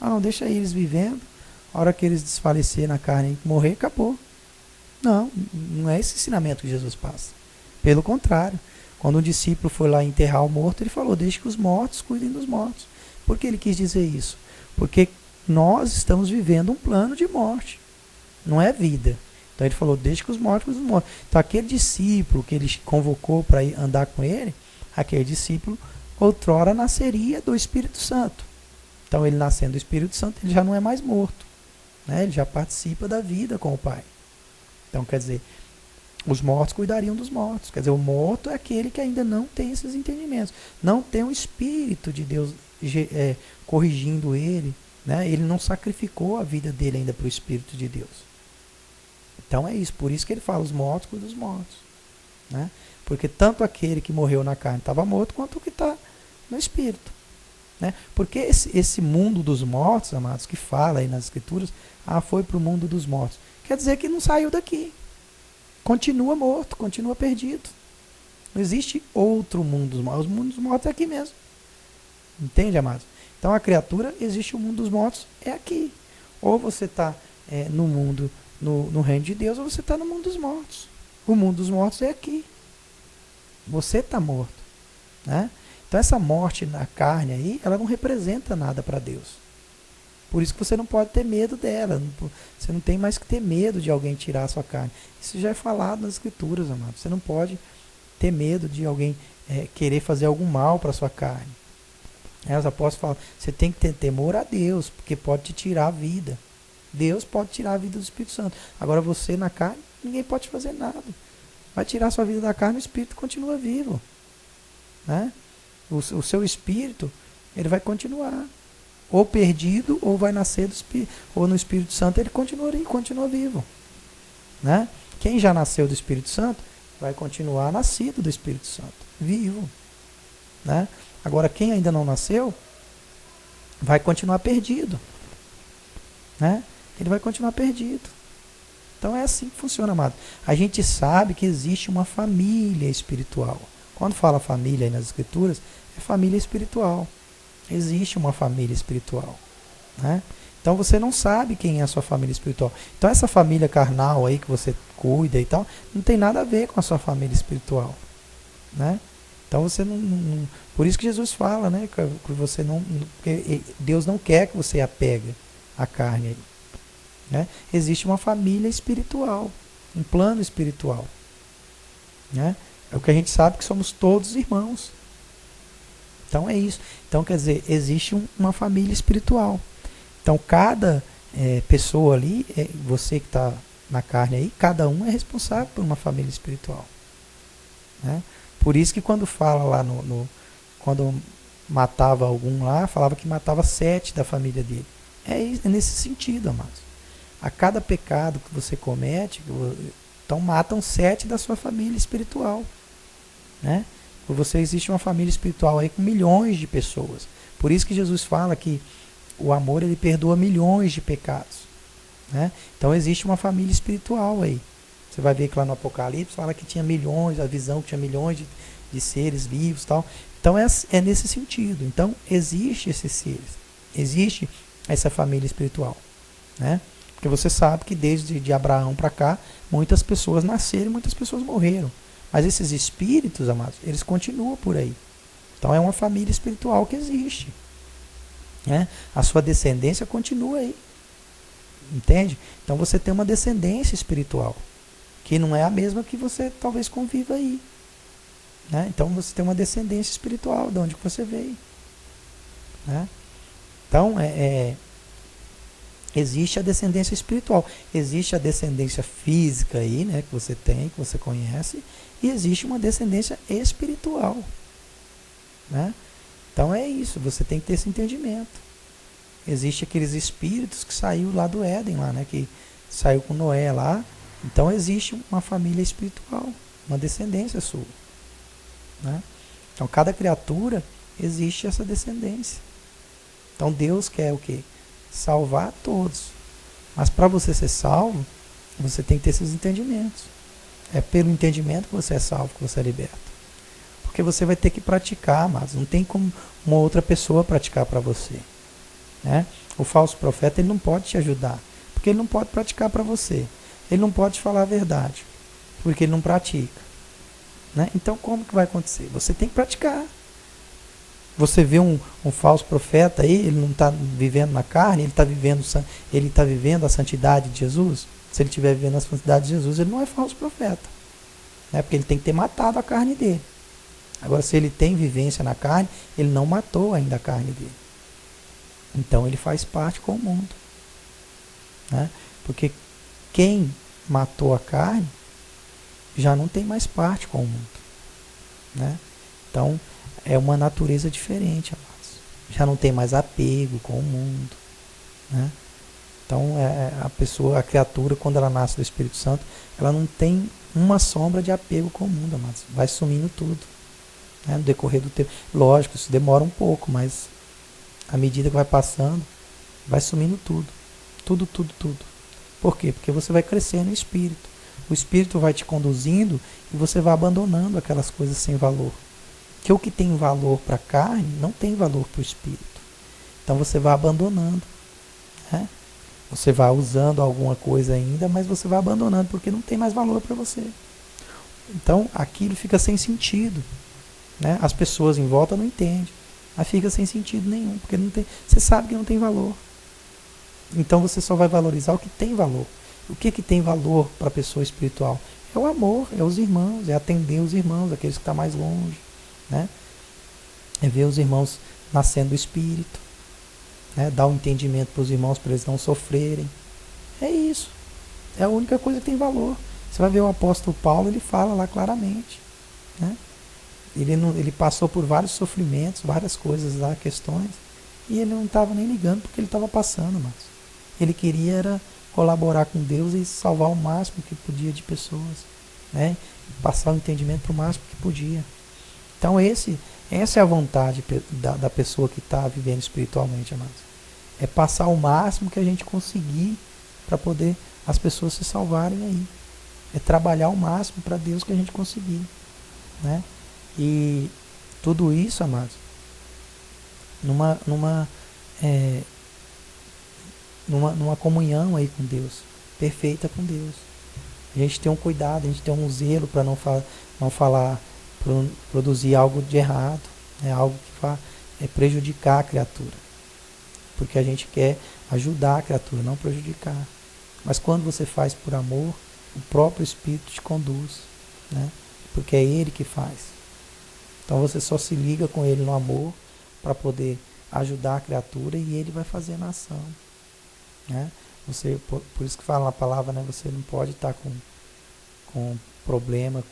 Não, deixa eles vivendo, a hora que eles desfalecer na carne e morrer, acabou. Não é esse ensinamento que Jesus passa. Pelo contrário, quando um discípulo foi lá enterrar o morto, ele falou, deixe que os mortos cuidem dos mortos. Por que ele quis dizer isso? Porque nós estamos vivendo um plano de morte, não é vida. Então ele falou, deixe que os mortos cuidem dos mortos. Então aquele discípulo que ele convocou para ir andar com ele, aquele discípulo outrora nasceria do Espírito Santo. Então ele nascendo do Espírito Santo, ele já não é mais morto. Né? Ele já participa da vida com o Pai. Então quer dizer, os mortos cuidariam dos mortos. Quer dizer, o morto é aquele que ainda não tem esses entendimentos. Não tem o Espírito de Deus corrigindo ele. Né? Ele não sacrificou a vida dele ainda para o Espírito de Deus. Então é isso. Por isso que ele fala, os mortos cuidam dos mortos. Né? Porque tanto aquele que morreu na carne estava morto, quanto o que está no Espírito. Né? Porque esse mundo dos mortos, amados, que fala aí nas Escrituras, foi para o mundo dos mortos. Quer dizer que não saiu daqui. Continua morto, continua perdido. Não existe outro mundo dos mortos. O mundo dos mortos é aqui mesmo. Entende, amados? Então a criatura, existe o mundo dos mortos, é aqui. Ou você está no mundo, no reino de Deus, ou você está no mundo dos mortos. O mundo dos mortos é aqui. Você está morto. Né? Então essa morte na carne aí, ela não representa nada para Deus. Por isso que você não pode ter medo dela. Você não tem mais que ter medo de alguém tirar a sua carne. Isso já é falado nas Escrituras, amado. Você não pode ter medo de alguém querer fazer algum mal para a sua carne. Os apóstolos falam, você tem que ter temor a Deus, porque pode te tirar a vida. Deus pode tirar a vida do Espírito Santo. Agora você na carne, ninguém pode fazer nada. Vai tirar a sua vida da carne, o Espírito continua vivo. Né? O seu Espírito, ele vai continuar. Ou perdido, ou vai nascer do Espírito. Ou no Espírito Santo, ele continua vivo. Né? Quem já nasceu do Espírito Santo, vai continuar nascido do Espírito Santo. Vivo. Né? Agora, quem ainda não nasceu, vai continuar perdido. Né? Ele vai continuar perdido. Então é assim que funciona, amado. A gente sabe que existe uma família espiritual. Quando fala família aí nas Escrituras, é família espiritual. Existe uma família espiritual. Né? Então você não sabe quem é a sua família espiritual. Então essa família carnal aí que você cuida e tal, não tem nada a ver com a sua família espiritual. Né? Então você não. Por isso que Jesus fala, né? Que você não. Que Deus não quer que você apegue a carne aí. Né? Existe uma família espiritual, um plano espiritual. Né? É o que a gente sabe que somos todos irmãos. Então é isso. Então quer dizer, existe uma família espiritual. Então cada pessoa ali, você que está na carne aí, cada um é responsável por uma família espiritual. Né? Por isso que quando fala lá quando matava algum lá, falava que matava 7 da família dele. É nesse sentido, amados. A cada pecado que você comete, então matam 7 da sua família espiritual. Né? Por você existe uma família espiritual aí com milhões de pessoas. Por isso que Jesus fala que o amor ele perdoa milhões de pecados. Né? Então existe uma família espiritual aí. Você vai ver que lá no Apocalipse fala que tinha milhões, a visão que tinha milhões de seres vivos e tal. Então é nesse sentido. Então existe esses seres. Existe essa família espiritual. Né? Porque você sabe que desde de Abraão para cá, muitas pessoas nasceram e muitas pessoas morreram. Mas esses espíritos, amados, eles continuam por aí. Então é uma família espiritual que existe. Né? A sua descendência continua aí. Entende? Então você tem uma descendência espiritual, que não é a mesma que você talvez conviva aí. Né? Então você tem uma descendência espiritual, de onde você veio. Né? Então existe a descendência espiritual. Existe a descendência física aí, né, que você tem, que você conhece, e existe uma descendência espiritual. Né? Então é isso, você tem que ter esse entendimento. Existe aqueles espíritos que saiu lá do Éden, lá, né, que saiu com Noé lá. Então existe uma família espiritual, uma descendência sua. Né? Então cada criatura existe essa descendência. Então Deus quer o quê? Salvar todos. Mas para você ser salvo, você tem que ter esses entendimentos. É pelo entendimento que você é salvo, que você é liberto. Porque você vai ter que praticar, mas não tem como uma outra pessoa praticar para você. Né? O falso profeta ele não pode te ajudar, porque ele não pode praticar para você. Ele não pode te falar a verdade, porque ele não pratica. Né? Então como que vai acontecer? Você tem que praticar. Você vê um falso profeta aí, ele não está vivendo na carne, ele está vivendo a santidade de Jesus. Se ele estiver vivendo a santidade de Jesus, ele não é falso profeta. Né? Porque ele tem que ter matado a carne dele. Agora, se ele tem vivência na carne, ele não matou ainda a carne dele. Então ele faz parte com o mundo. Né? Porque quem matou a carne já não tem mais parte com o mundo. Né? Então é uma natureza diferente, amados. Já não tem mais apego com o mundo. Né? Então a criatura, quando ela nasce do Espírito Santo, ela não tem uma sombra de apego com o mundo, amados. Vai sumindo tudo. Né? No decorrer do tempo. Lógico, isso demora um pouco, mas à medida que vai passando, vai sumindo tudo. Tudo. Por quê? Porque você vai crescer no Espírito. O Espírito vai te conduzindo e você vai abandonando aquelas coisas sem valor. Que o que tem valor para a carne não tem valor para o Espírito. Então você vai abandonando. Né? Você vai usando alguma coisa ainda, mas você vai abandonando porque não tem mais valor para você. Então aquilo fica sem sentido. Né? As pessoas em volta não entendem. Mas fica sem sentido nenhum, porque não tem, você sabe que não tem valor. Então você só vai valorizar o que tem valor. O que tem valor para a pessoa espiritual? É o amor, é os irmãos, é atender os irmãos, aqueles que estão mais longe, né? É ver os irmãos nascendo do Espírito, né? Dar um entendimento para os irmãos para eles não sofrerem. É isso. É a única coisa que tem valor. Você vai ver o apóstolo Paulo, ele fala lá claramente, né? Ele passou por vários sofrimentos, várias coisas lá, questões, e ele não estava nem ligando porque ele estava passando, mas ele queria era colaborar com Deus e salvar o máximo que podia de pessoas, né? Passar o entendimento para o máximo que podia. Então essa é a vontade da pessoa que está vivendo espiritualmente, amados. É passar o máximo que a gente conseguir para poder as pessoas se salvarem aí. É trabalhar o máximo para Deus que a gente conseguir, né? E tudo isso, amados, numa comunhão aí com Deus, perfeita com Deus. A gente tem um cuidado, a gente tem um zelo para não falar, produzir algo de errado, né? Algo que vá prejudicar a criatura. Porque a gente quer ajudar a criatura, não prejudicar. Mas quando você faz por amor, o próprio Espírito te conduz, né? Porque é Ele que faz. Então você só se liga com Ele no amor para poder ajudar a criatura e Ele vai fazer na ação, né? Por isso que fala na palavra, né? Você não pode estar com problema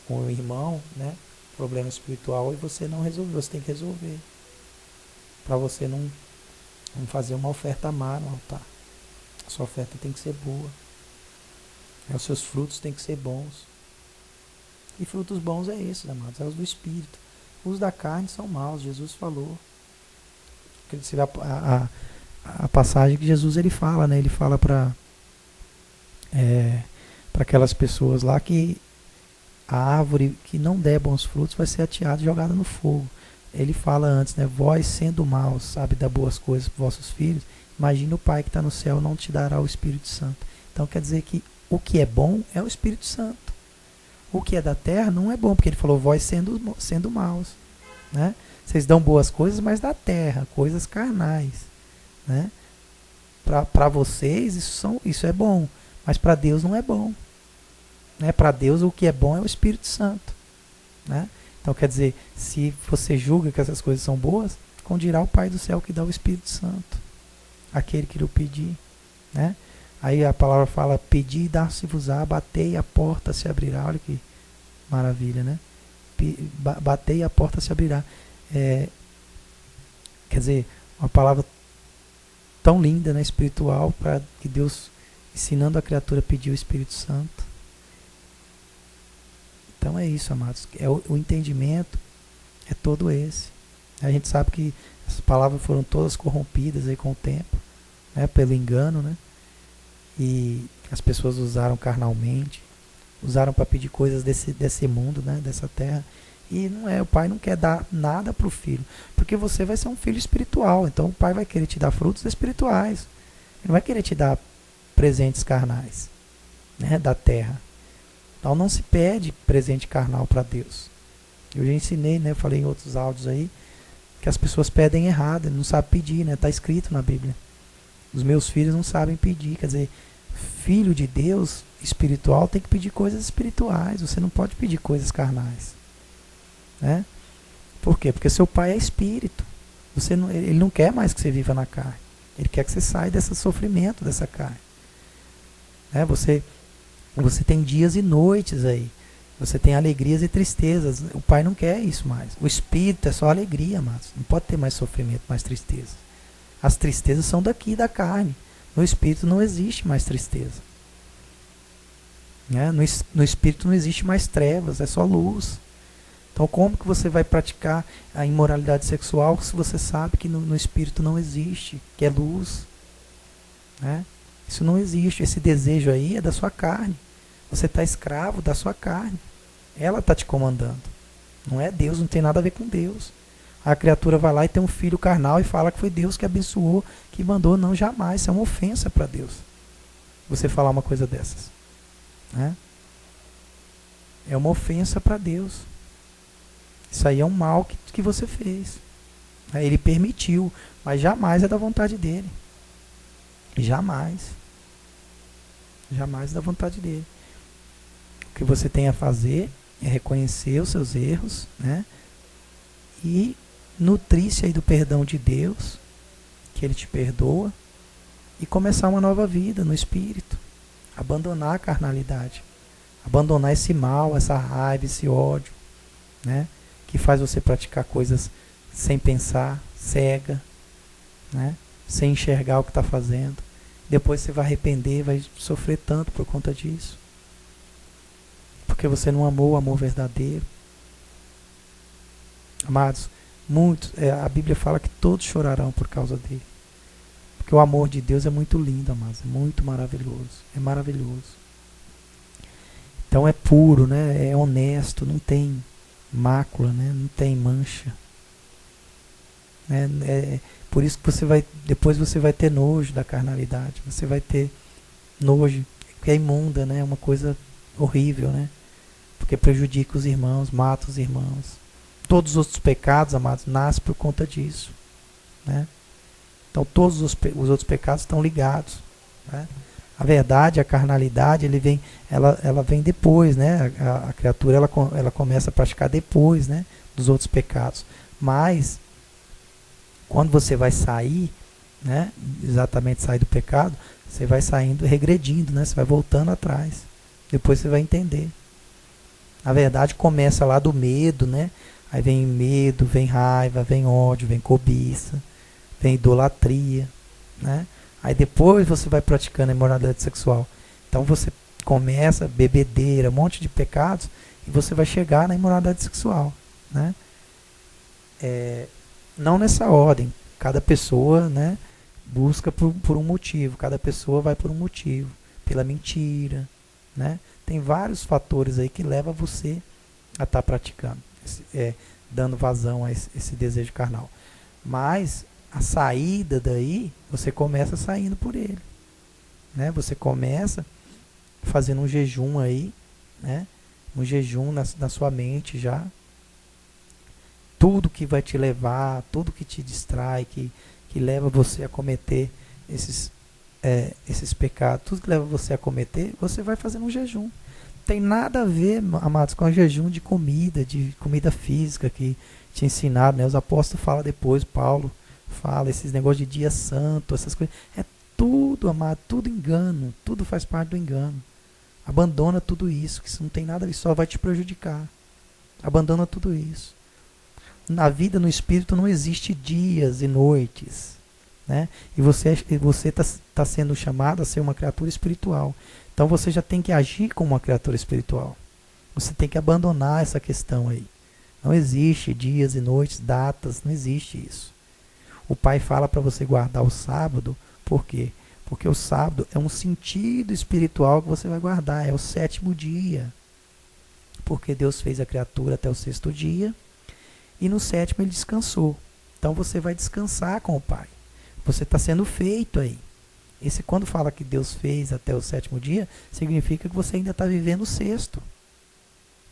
com o irmão, né? Problema espiritual, e você não resolver, você tem que resolver. Para você não fazer uma oferta má no altar. A sua oferta tem que ser boa. Os seus frutos têm que ser bons. E frutos bons é esses, amados, é os do Espírito. Os da carne são maus, Jesus falou. Você vê a passagem que Jesus ele fala, né? Ele fala para aquelas pessoas lá que a árvore que não der bons frutos vai ser ateada e jogada no fogo. Ele fala antes, né? Vós sendo maus, sabe, dar boas coisas para vossos filhos, imagina o Pai que está no céu não te dará o Espírito Santo. Então quer dizer que o que é bom é o Espírito Santo. O que é da terra não é bom, porque ele falou, vós sendo maus, né? Vocês dão boas coisas, mas da terra, coisas carnais, né? Para vocês isso é bom, mas para Deus não é bom, né? Para Deus o que é bom é o Espírito Santo, né? Então quer dizer, se você julga que essas coisas são boas, dirá o Pai do céu que dá o Espírito Santo, aquele que lhe pedir, né? Aí a palavra fala, pedi e dar-se-vos-á, batei e a porta se abrirá. Olha que maravilha, né? Batei e a porta se abrirá. Quer dizer, uma palavra tão linda, né, espiritual, para que Deus, ensinando a criatura a pedir o Espírito Santo. Então é isso, amados. O entendimento é todo esse. A gente sabe que essas palavras foram todas corrompidas aí com o tempo, né, pelo engano, né? E as pessoas usaram carnalmente, usaram para pedir coisas desse mundo, né, dessa terra. E o pai não quer dar nada para o filho, porque você vai ser um filho espiritual, então o pai vai querer te dar frutos espirituais, ele não vai querer te dar presentes carnais, né, da terra. Então não se pede presente carnal para Deus. Eu já ensinei, né, eu falei em outros áudios aí, que as pessoas pedem errado, não sabem pedir, né, está escrito na Bíblia. Os meus filhos não sabem pedir, quer dizer, filho de Deus espiritual tem que pedir coisas espirituais, você não pode pedir coisas carnais, né? Por quê? Porque seu pai é espírito, ele não quer mais que você viva na carne, ele quer que você saia desse sofrimento dessa carne, né? Você tem dias e noites aí, você tem alegrias e tristezas, o pai não quer isso mais, o espírito é só alegria, mas não pode ter mais sofrimento, mais tristeza. As tristezas são daqui da carne. No espírito não existe mais tristeza, né? No espírito não existe mais trevas, é só luz. Então como que você vai praticar a imoralidade sexual se você sabe que no espírito não existe, que é luz, né? Isso não existe, esse desejo aí é da sua carne. Você está escravo da sua carne, ela está te comandando, não é Deus, não tem nada a ver com Deus. A criatura vai lá e tem um filho carnal e fala que foi Deus que abençoou, que mandou. Não, jamais. Isso é uma ofensa para Deus, você falar uma coisa dessas, né? É uma ofensa para Deus. Isso aí é um mal que você fez. Ele permitiu, mas jamais é da vontade dele. Jamais. Jamais da vontade dele. O que você tem a fazer é reconhecer os seus erros, né? E nutrir-se aí do perdão de Deus, que Ele te perdoa, e começar uma nova vida no Espírito. Abandonar a carnalidade. Abandonar esse mal, essa raiva, esse ódio, né? Que faz você praticar coisas sem pensar, cega, né? Sem enxergar o que está fazendo. Depois você vai arrepender, vai sofrer tanto por conta disso. Porque você não amou o amor verdadeiro. Amados, muitos, a Bíblia fala que todos chorarão por causa dele. Porque o amor de Deus é muito lindo, amados, é muito maravilhoso. É maravilhoso. Então é puro, né? É honesto, não tem mácula, né? Não tem mancha. É por isso que depois você vai ter nojo da carnalidade. Você vai ter nojo, porque é imunda, né? É uma coisa horrível, né? Porque prejudica os irmãos, mata os irmãos. Todos os outros pecados, amados, nascem por conta disso, né? Então todos os outros pecados estão ligados, né? A verdade, a carnalidade, ela vem depois, né? A criatura ela começa a praticar depois, né? Dos outros pecados. Mas quando você vai sair, né? Exatamente sair do pecado, você vai saindo, regredindo, né? Você vai voltando atrás. Depois você vai entender. A verdade começa lá do medo, né? Aí vem medo, vem raiva, vem ódio, vem cobiça, vem idolatria, né? Aí depois você vai praticando a imoralidade sexual. Então você começa bebedeira, um monte de pecados, e você vai chegar na imoralidade sexual, né? Não nessa ordem. Cada pessoa, né, busca por um motivo. Cada pessoa vai por um motivo. Pela mentira, né? Tem vários fatores aí que levam você a estar praticando, dando vazão a esse desejo carnal. Mas a saída daí, você começa saindo por ele, né? Você começa fazendo um jejum aí, né? Um jejum na sua mente já. Tudo que vai te levar, tudo que te distrai, que leva você a cometer esses pecados, tudo que leva você a cometer, você vai fazendo um jejum. Tem nada a ver, amados, com o jejum de comida física que te ensinaram, né? Os apóstolos falam depois, Paulo fala, esses negócios de dia santo, essas coisas. É tudo, amado, tudo engano, tudo faz parte do engano. Abandona tudo isso, que isso não tem nada a ver, só vai te prejudicar. Abandona tudo isso. Na vida, no Espírito, não existe dias e noites, né? E você está sendo chamado a ser uma criatura espiritual. Então você já tem que agir como uma criatura espiritual. Você tem que abandonar essa questão aí. Não existe dias e noites, datas, não existe isso. O Pai fala para você guardar o sábado, por quê? Porque o sábado é um sentido espiritual que você vai guardar, é o 7º dia. Porque Deus fez a criatura até o 6º dia, e no 7º ele descansou. Então você vai descansar com o Pai. Você está sendo feito aí. Quando fala que Deus fez até o 7º dia, significa que você ainda está vivendo o 6º,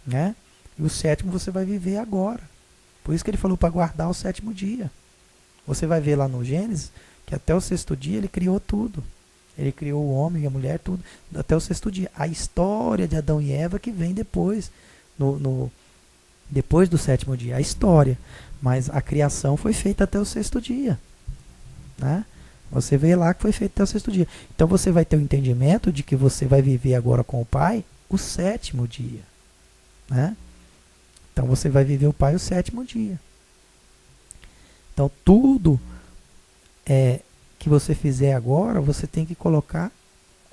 né? E o 7º você vai viver agora. Por isso que ele falou para guardar o 7º dia. Você vai ver lá no Gênesis que até o 6º dia ele criou tudo. Ele criou o homem e a mulher, tudo, até o 6º dia. A história de Adão e Eva que vem depois, depois do 7º dia, a história. Mas a criação foi feita até o 6º dia, né? Você vê lá que foi feito até o 6º dia. Então você vai ter o entendimento de que você vai viver agora com o Pai o 7º dia, né? Então você vai viver o Pai o 7º dia. Então tudo que você fizer agora, você tem que colocar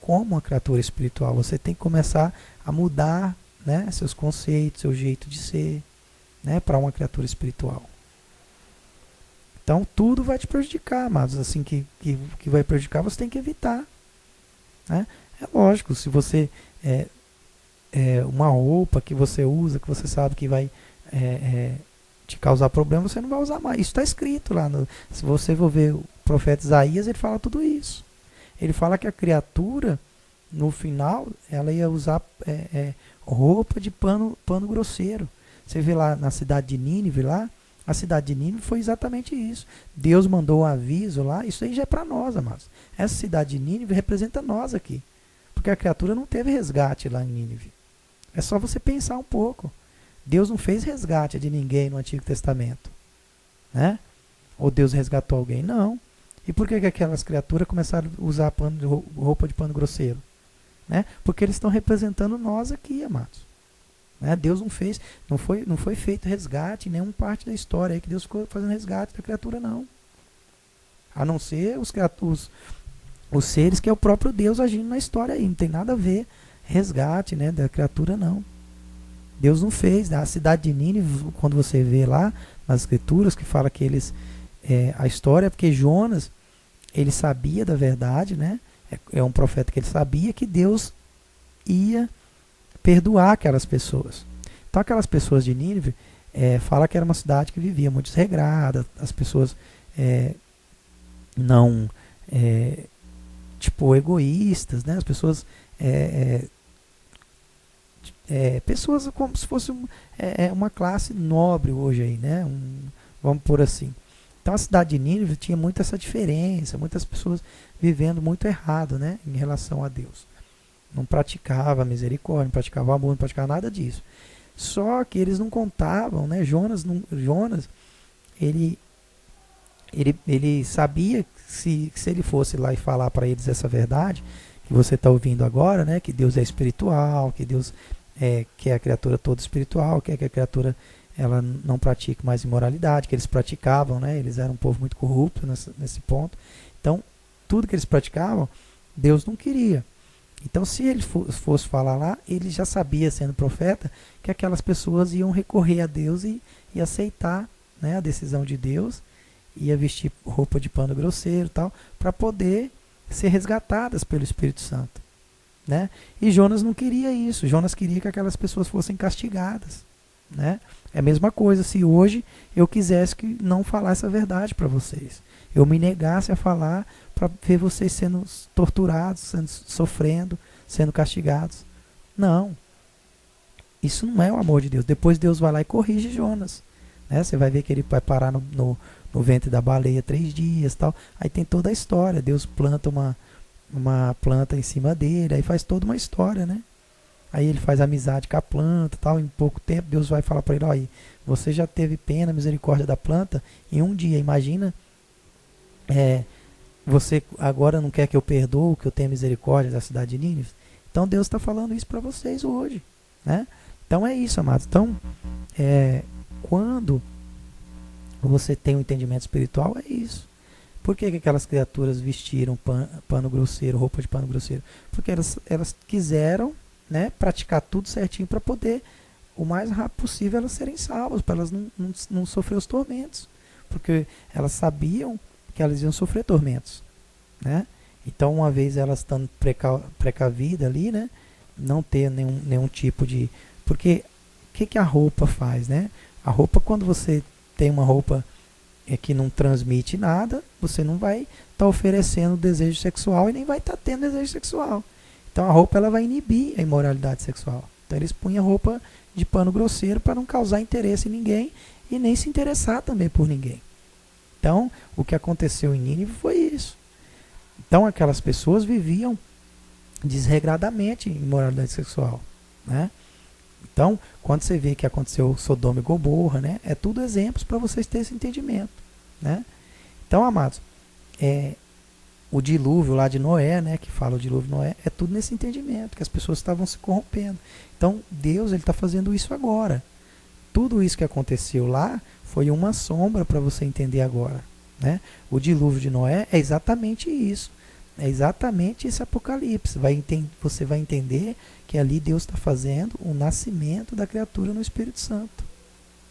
como uma criatura espiritual. Você tem que começar a mudar, né, seus conceitos, seu jeito de ser, né, para uma criatura espiritual. Então tudo vai te prejudicar, amados. Assim que vai prejudicar, você tem que evitar, né? É lógico, se você uma roupa que você usa, que você sabe que vai te causar problema, você não vai usar mais. Isso está escrito lá. Se você for ver o profeta Isaías, ele fala tudo isso. Ele fala que a criatura, no final, ela ia usar roupa de pano grosseiro. Você vê lá na cidade de Nínive, lá, A cidade de Nínive foi exatamente isso. Deus mandou um aviso lá, isso aí já é para nós, amados. Essa cidade de Nínive representa nós aqui. Porque a criatura não teve resgate lá em Nínive. É só você pensar um pouco. Deus não fez resgate de ninguém no Antigo Testamento. Né? Ou Deus resgatou alguém? Não. E por que aquelas criaturas começaram a usar roupa de pano grosseiro? Né? Porque eles estão representando nós aqui, amados. Né? Deus não foi feito resgate em nenhuma parte da história aí que Deus ficou fazendo resgate da criatura, não. A não ser os seres que é o próprio Deus agindo na história aí. Não tem nada a ver resgate, né, da criatura, não. Deus não fez. A cidade de Nínive, quando você vê lá nas escrituras que fala que eles... a história é porque Jonas, ele sabia da verdade, né? É um profeta que ele sabia que Deus ia perdoar aquelas pessoas. Então aquelas pessoas de Nínive, fala que era uma cidade que vivia muito desregrada, as pessoas não, tipo, egoístas, né? As pessoas, pessoas como se fosse uma classe nobre hoje aí, né? Vamos por assim. Então a cidade de Nínive tinha muito essa diferença, muitas pessoas vivendo muito errado, né, em relação a Deus. Não praticava misericórdia, não praticava amor, não praticava nada disso. Só que eles não contavam, né? Jonas, ele sabia que se ele fosse lá e falar para eles essa verdade, que você está ouvindo agora, né, que Deus é espiritual, que Deus quer a criatura toda espiritual, quer que a criatura ela não pratique mais imoralidade, que eles praticavam, né? Eles eram um povo muito corrupto nesse ponto. Então, tudo que eles praticavam, Deus não queria. Então, se ele fosse falar lá, ele já sabia, sendo profeta, que aquelas pessoas iam recorrer a Deus e aceitar, né, a decisão de Deus, ia vestir roupa de pano grosseiro e tal, para poder ser resgatadas pelo Espírito Santo. Né? E Jonas não queria isso. Jonas queria que aquelas pessoas fossem castigadas. Né? É a mesma coisa se hoje eu quisesse que não falar essa verdade para vocês. Eu me negasse a falar para ver vocês sendo torturados, sofrendo, sendo castigados. Não. Isso não é o amor de Deus. Depois Deus vai lá e corrige Jonas. Né? Você vai ver que ele vai parar no ventre da baleia 3 dias. Tal. Aí tem toda a história. Deus planta uma planta em cima dele. Aí faz toda uma história, né? Aí ele faz amizade com a planta, tal. Em pouco tempo Deus vai falar para ele: olha, você já teve pena, misericórdia da planta em um dia. Imagina, você agora não quer que eu perdoe, que eu tenha misericórdia da cidade de Nínive? Então Deus está falando isso para vocês hoje, né? Então é isso, amados. Então, quando você tem um entendimento espiritual, é isso. Por que aquelas criaturas vestiram pano grosseiro, roupa de pano grosseiro? Porque elas quiseram, né, praticar tudo certinho para poder, o mais rápido possível, elas serem salvas, para elas não sofrer os tormentos. Porque elas sabiam que elas iam sofrer tormentos. Né? Então, uma vez elas estando precavidas ali, né, não ter nenhum tipo de... Porque o que a roupa faz? Né? A roupa, quando você tem uma roupa que não transmite nada, você não vai estar oferecendo desejo sexual e nem vai estar tendo desejo sexual. Então a roupa ela vai inibir a imoralidade sexual. Então eles punham roupa de pano grosseiro para não causar interesse em ninguém e nem se interessar também por ninguém. Então o que aconteceu em Nínive foi isso. Então aquelas pessoas viviam desregradamente em imoralidade sexual. Né? Então, quando você vê que aconteceu Sodoma e Gomorra, né, é tudo exemplos para vocês terem esse entendimento. Né? Então, amados, o dilúvio lá de Noé, né, que fala o dilúvio de Noé, é tudo nesse entendimento, que as pessoas estavam se corrompendo. Então, Deus está fazendo isso agora. Tudo isso que aconteceu lá foi uma sombra para você entender agora. Né? O dilúvio de Noé é exatamente isso. É exatamente esse apocalipse. Você vai entender que ali Deus está fazendo o nascimento da criatura no Espírito Santo.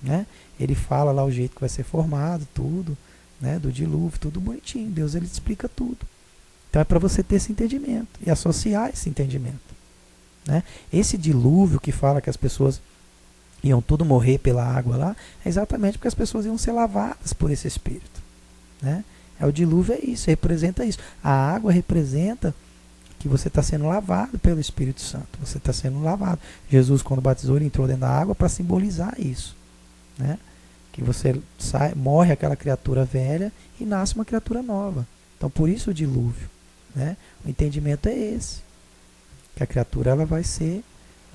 Né? Ele fala lá o jeito que vai ser formado, tudo, né? Do dilúvio, tudo bonitinho. Deus ele explica tudo. Então é para você ter esse entendimento e associar esse entendimento. Né? Esse dilúvio que fala que as pessoas iam tudo morrer pela água lá, é exatamente porque as pessoas iam ser lavadas por esse Espírito. Né? O dilúvio é isso, representa isso. A água representa que você está sendo lavado pelo Espírito Santo. Você está sendo lavado. Jesus, quando batizou, ele entrou dentro da água para simbolizar isso. Né? que você morre aquela criatura velha e nasce uma criatura nova. Então por isso o dilúvio, né? O entendimento é esse, que a criatura ela vai ser,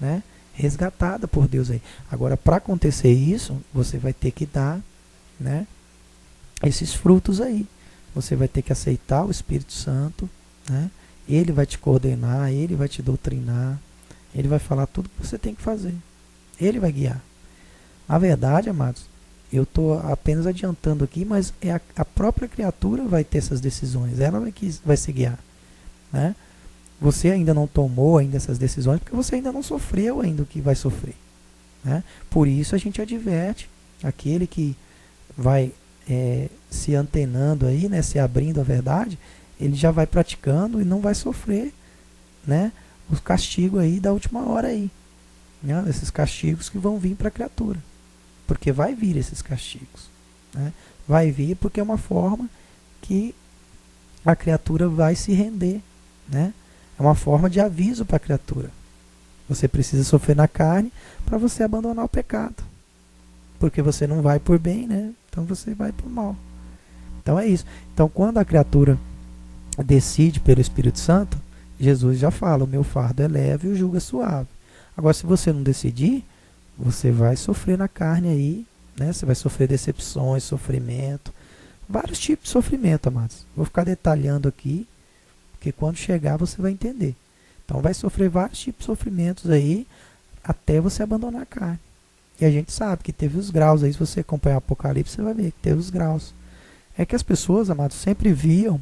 né, resgatada por Deus aí. Agora, para acontecer isso, você vai ter que dar, né, esses frutos aí. Você vai ter que aceitar o Espírito Santo, né? Ele vai te coordenar, ele vai te doutrinar, ele vai falar tudo que você tem que fazer. Ele vai guiar. Na verdade, amados, eu estou apenas adiantando aqui, mas é a própria criatura vai ter essas decisões. Ela vai se guiar, né? Você ainda não tomou ainda essas decisões porque você ainda não sofreu ainda o que vai sofrer, né? Por isso a gente adverte aquele que vai se antenando aí, né, se abrindo à verdade, ele já vai praticando e não vai sofrer, né, os castigos aí da última hora aí, né, esses castigos que vão vir para a criatura, porque vai vir esses castigos, né? Vai vir porque é uma forma que a criatura vai se render, né? É uma forma de aviso para a criatura. Você precisa sofrer na carne para você abandonar o pecado, porque você não vai por bem, né? Então você vai por mal. Então é isso. Então quando a criatura decide pelo Espírito Santo, Jesus já fala, o meu fardo é leve e o jugo é suave. Agora, se você não decidir, você vai sofrer na carne aí, né? Você vai sofrer decepções, sofrimento, vários tipos de sofrimento, amados. Vou ficar detalhando aqui, porque quando chegar você vai entender. Então vai sofrer vários tipos de sofrimentos aí, até você abandonar a carne. E a gente sabe que teve os graus aí, se você acompanhar o Apocalipse, você vai ver que teve os graus. É que as pessoas, amados, sempre viam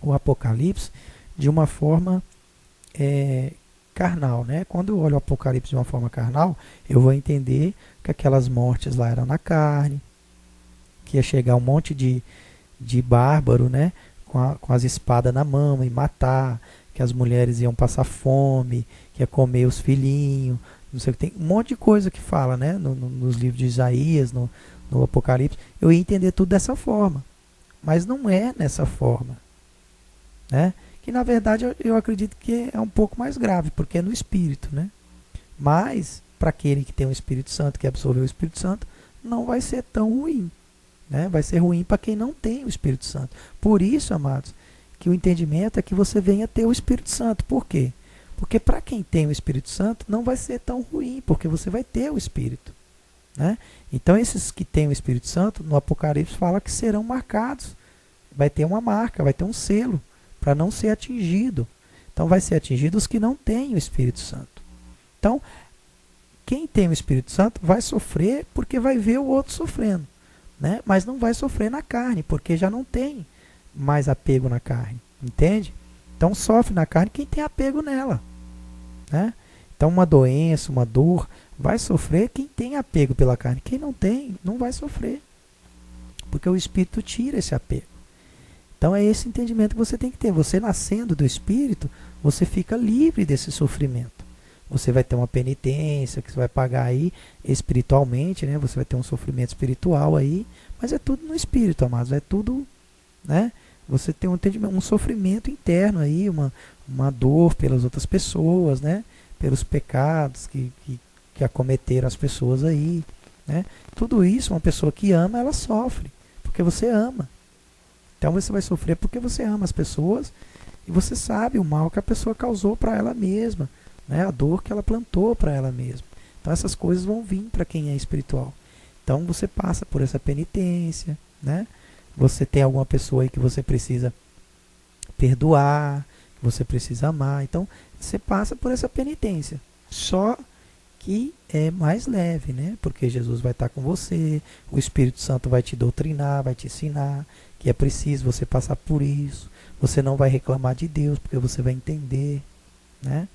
o Apocalipse de uma forma carnal, né? Quando eu olho o Apocalipse de uma forma carnal, eu vou entender que aquelas mortes lá eram na carne, que ia chegar um monte de bárbaro, né? Com as espadas na mão e matar, que as mulheres iam passar fome, que ia comer os filhinhos, não sei o que, tem um monte de coisa que fala, né? Nos livros de Isaías, no Apocalipse. Eu ia entender tudo dessa forma, mas não é nessa forma, né? Que na verdade eu acredito que é um pouco mais grave, porque é no Espírito, né? Mas para aquele que tem o Espírito Santo, que absorveu o Espírito Santo, não vai ser tão ruim, né? Vai ser ruim para quem não tem o Espírito Santo. Por isso, amados, que o entendimento é que você venha ter o Espírito Santo. Por quê? Porque para quem tem o Espírito Santo não vai ser tão ruim, porque você vai ter o Espírito, né? Então esses que têm o Espírito Santo, no Apocalipse fala que serão marcados. Vai ter uma marca, vai ter um selo para não ser atingido. Então vai ser atingido os que não têm o Espírito Santo. Então, quem tem o Espírito Santo vai sofrer porque vai ver o outro sofrendo, né? Mas não vai sofrer na carne, porque já não tem mais apego na carne, entende? Então sofre na carne quem tem apego nela, né? Então uma doença, uma dor, vai sofrer quem tem apego pela carne. Quem não tem, não vai sofrer, porque o Espírito tira esse apego. Então é esse entendimento que você tem que ter. Você nascendo do Espírito, você fica livre desse sofrimento. Você vai ter uma penitência que você vai pagar aí espiritualmente, né? Você vai ter um sofrimento espiritual aí, mas é tudo no Espírito, amados. É tudo, né? Você tem um entendimento, um sofrimento interno aí, uma dor pelas outras pessoas, né? Pelos pecados que acometeram as pessoas aí, né? Tudo isso, uma pessoa que ama, ela sofre, porque você ama. Então você vai sofrer porque você ama as pessoas e você sabe o mal que a pessoa causou para ela mesma, né? A dor que ela plantou para ela mesma. Então essas coisas vão vir para quem é espiritual. Então você passa por essa penitência, né? Você tem alguma pessoa aí que você precisa perdoar, que você precisa amar. Então você passa por essa penitência. Só que é mais leve, né? Porque Jesus vai estar com você, o Espírito Santo vai te doutrinar, vai te ensinar que é preciso você passar por isso. Você não vai reclamar de Deus, porque você vai entender, né?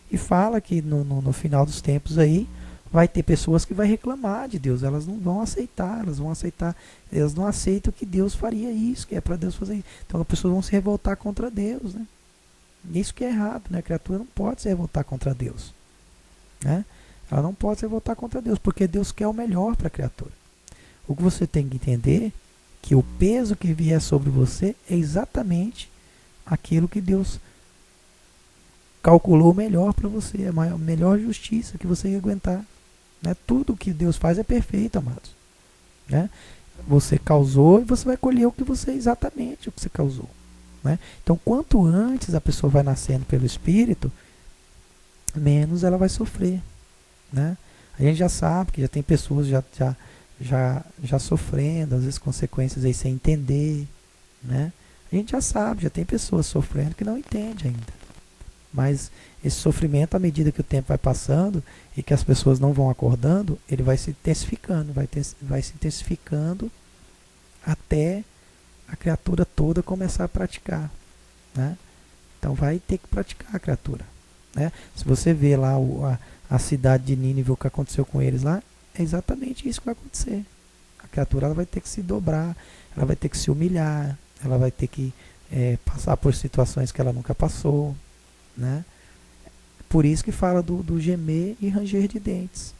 E fala que no final dos tempos aí vai ter pessoas que vai reclamar de Deus, elas não vão aceitar, elas não aceitam que Deus faria isso, que é para Deus fazer isso. Então as pessoas vão se revoltar contra Deus, né? Isso que é errado, né? A criatura não pode se revoltar contra Deus, né? Ela não pode se revoltar contra Deus, porque Deus quer o melhor para a criatura. O que você tem que entender é que o peso que vier sobre você é exatamente aquilo que Deus calculou melhor para você, a melhor justiça que você ia aguentar, né? Tudo que Deus faz é perfeito, amados. né? Você causou e você vai colher exatamente o que você causou, né? Então, quanto antes a pessoa vai nascendo pelo Espírito, menos ela vai sofrer, né? A gente já sabe que já tem pessoas já sofrendo, às vezes consequências aí sem entender, né? A gente já sabe, já tem pessoas sofrendo que não entende ainda. Mas esse sofrimento, à medida que o tempo vai passando e que as pessoas não vão acordando, ele vai se intensificando, vai se intensificando até a criatura toda começar a praticar, né? Então vai ter que praticar a criatura, né? Se você vê lá a cidade de Nínive, o que aconteceu com eles lá, é exatamente isso que vai acontecer. A criatura ela vai ter que se dobrar, ela vai ter que se humilhar, ela vai ter que passar por situações que ela nunca passou, né? Por isso que fala do gemer e ranger de dentes,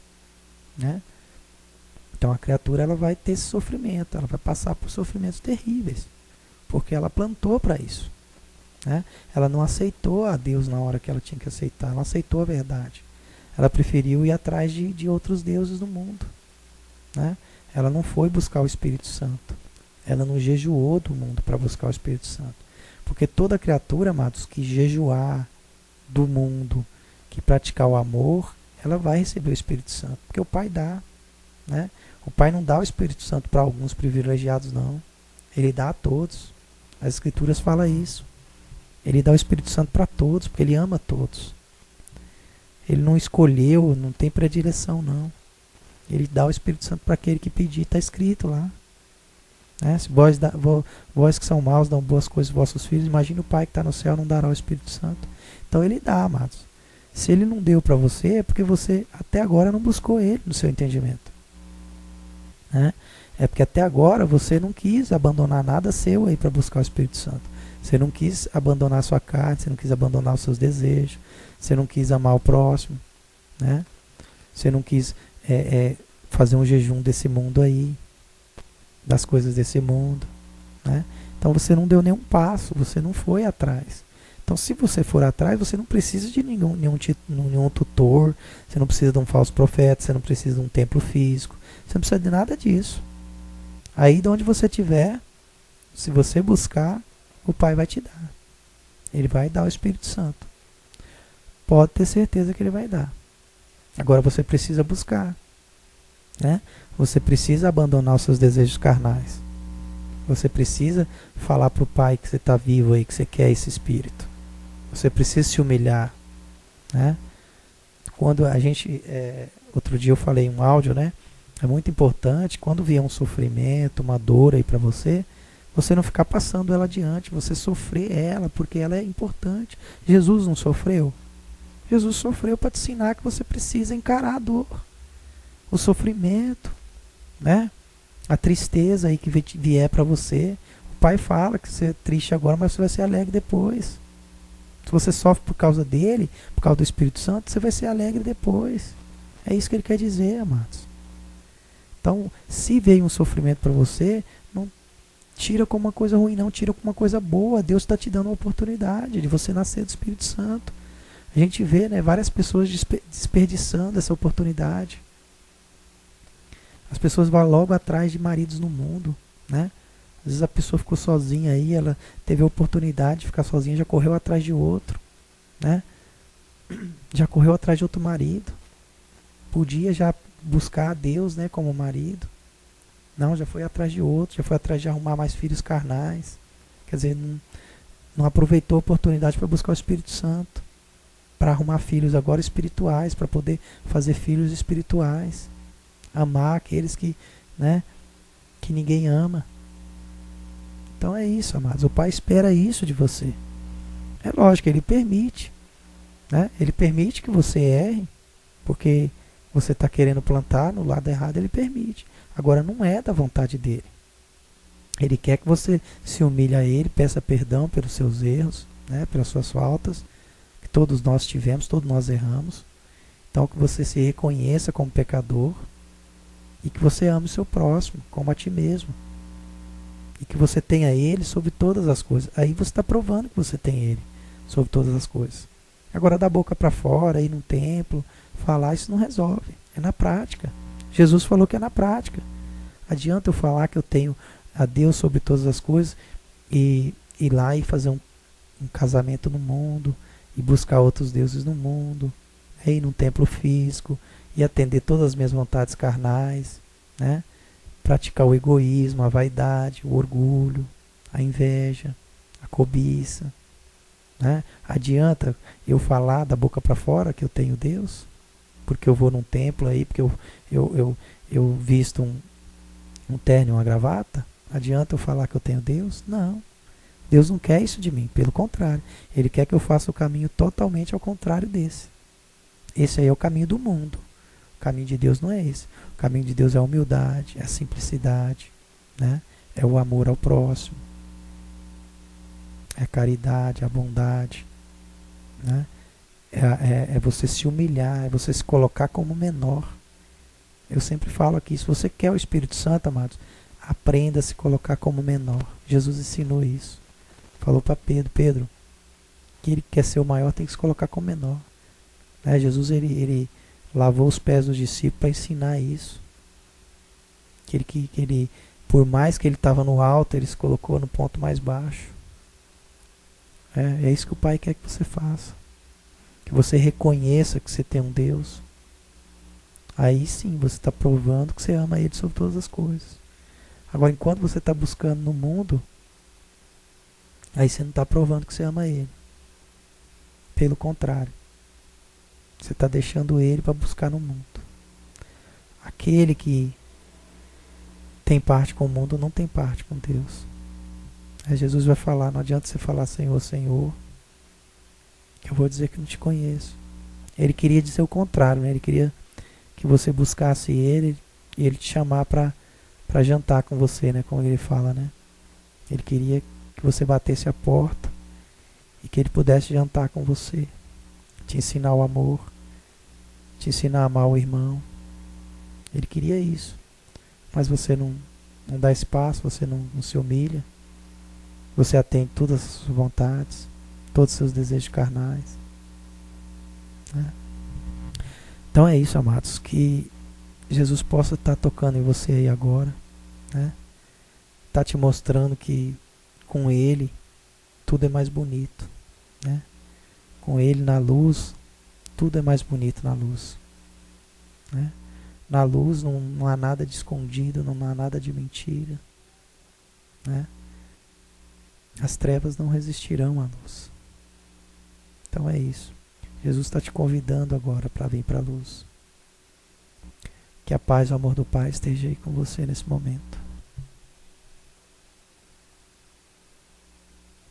né? Então a criatura ela vai ter esse sofrimento, ela vai passar por sofrimentos terríveis, porque ela plantou para isso, né? Ela não aceitou a Deus na hora que ela tinha que aceitar, ela aceitou a verdade. Ela preferiu ir atrás de outros deuses no mundo, né? Ela não foi buscar o Espírito Santo. Ela não jejuou do mundo para buscar o Espírito Santo. Porque toda criatura, amados, que jejuar do mundo, que praticar o amor, ela vai receber o Espírito Santo. Porque o Pai dá, né? O Pai não dá o Espírito Santo para alguns privilegiados, não. Ele dá a todos. As Escrituras falam isso. Ele dá o Espírito Santo para todos, porque Ele ama todos. Ele não escolheu, não tem predileção, não. Ele dá o Espírito Santo para aquele que pedir, está escrito lá. Né? Se vós que são maus dão boas coisas aos vossos filhos, imagine o Pai que está no céu não dará o Espírito Santo. Então Ele dá, amados. Se Ele não deu para você, é porque você até agora não buscou Ele no seu entendimento. Né? É porque até agora você não quis abandonar nada seu aí para buscar o Espírito Santo. Você não quis abandonar a sua carne, você não quis abandonar os seus desejos, você não quis amar o próximo, né? Você não quis fazer um jejum desse mundo aí, das coisas desse mundo, né? Então você não deu nenhum passo, você não foi atrás. Então se você for atrás, você não precisa de nenhum tutor, você não precisa de um falso profeta, você não precisa de um templo físico, você não precisa de nada disso. Aí de onde você estiver, se você buscar, o Pai vai te dar. Ele vai dar o Espírito Santo. Pode ter certeza que Ele vai dar. Agora você precisa buscar, né? Você precisa abandonar os seus desejos carnais. Você precisa falar para o Pai que você está vivo aí, que você quer esse Espírito. Você precisa se humilhar, né? Quando a gente, outro dia eu falei um áudio, né? É muito importante, quando vier um sofrimento, uma dor aí para você não ficar passando ela adiante, você sofrer ela, porque ela é importante. Jesus não sofreu? Jesus sofreu para te ensinar que você precisa encarar a dor, o sofrimento, né? A tristeza aí que vier para você. O Pai fala que você é triste agora, mas você vai ser alegre depois. Se você sofre por causa dele, por causa do Espírito Santo, você vai ser alegre depois. É isso que ele quer dizer, amados. Então, se veio um sofrimento para você, não tira como uma coisa ruim, não, tira como uma coisa boa. Deus está te dando a oportunidade de você nascer do Espírito Santo. A gente vê, né, várias pessoas desperdiçando essa oportunidade. As pessoas vão logo atrás de maridos no mundo, né? Às vezes a pessoa ficou sozinha aí, ela teve a oportunidade de ficar sozinha, já correu atrás de outro, né? Já correu atrás de outro marido. Podia já buscar a Deus, né, como marido. Não, já foi atrás de outro, já foi atrás de arrumar mais filhos carnais. Quer dizer, não aproveitou a oportunidade para buscar o Espírito Santo, para arrumar filhos agora espirituais, para poder fazer filhos espirituais. Amar aqueles que, né, que ninguém ama. Então é isso, amados. O Pai espera isso de você. É lógico, Ele permite, né? Ele permite que você erre, porque você está querendo plantar no lado errado, Ele permite. Agora não é da vontade dEle. Ele quer que você se humilhe a Ele, peça perdão pelos seus erros, né, pelas suas faltas, que todos nós tivemos, todos nós erramos. Então que você se reconheça como pecador, e que você ame o seu próximo como a ti mesmo. E que você tenha Ele sobre todas as coisas. Aí você está provando que você tem Ele sobre todas as coisas. Agora, da boca para fora, ir num templo, falar, isso não resolve. É na prática. Jesus falou que é na prática. Adianta eu falar que eu tenho a Deus sobre todas as coisas e ir lá e fazer um casamento no mundo e buscar outros deuses no mundo, ir num templo físico e atender todas as minhas vontades carnais, né? Praticar o egoísmo, a vaidade, o orgulho, a inveja, a cobiça, né? Adianta eu falar da boca para fora que eu tenho Deus, porque eu vou num templo aí, porque eu visto um terno e uma gravata? Adianta eu falar que eu tenho Deus? Não. Deus não quer isso de mim, pelo contrário. Ele quer que eu faça o caminho totalmente ao contrário desse. Esse aí é o caminho do mundo. O caminho de Deus não é esse. O caminho de Deus é a humildade, é a simplicidade, né? É o amor ao próximo, é a caridade, a bondade, né? É você se humilhar, é você se colocar como menor. Eu sempre falo aqui, se você quer o Espírito Santo, amados, aprenda a se colocar como menor. Jesus ensinou isso. Falou para Pedro, Pedro, que ele quer ser o maior tem que se colocar como menor. Né? Jesus ele lavou os pés dos discípulos para ensinar isso. Que ele, por mais que ele estava no alto, ele se colocou no ponto mais baixo. É isso que o Pai quer que você faça. Que você reconheça que você tem um Deus. Aí sim você está provando que você ama Ele sobre todas as coisas. Agora, enquanto você está buscando no mundo, aí você não está provando que você ama Ele. Pelo contrário, você está deixando Ele para buscar no mundo. Aquele que tem parte com o mundo não tem parte com Deus. Aí Jesus vai falar, não adianta você falar Senhor, Senhor, que eu vou dizer que não te conheço. Ele queria dizer o contrário, né? Ele queria que você buscasse Ele e Ele te chamar para jantar com você, né? Como ele fala, né? Ele queria que você batesse a porta e que Ele pudesse jantar com você, te ensinar o amor, te ensinar a amar o irmão. Ele queria isso, mas você não dá espaço, você não se humilha, você atende todas as suas vontades, todos os seus desejos carnais, né? Então é isso, amados, que Jesus possa estar tocando em você aí agora, né? Tá te mostrando que com Ele tudo é mais bonito, né? Com Ele na luz, tudo é mais bonito na luz, né? Na luz não há nada de escondido, não há nada de mentira, né? As trevas não resistirão à luz. Então é isso. Jesus está te convidando agora para vir para a luz. Que a paz e o amor do Pai esteja aí com você nesse momento.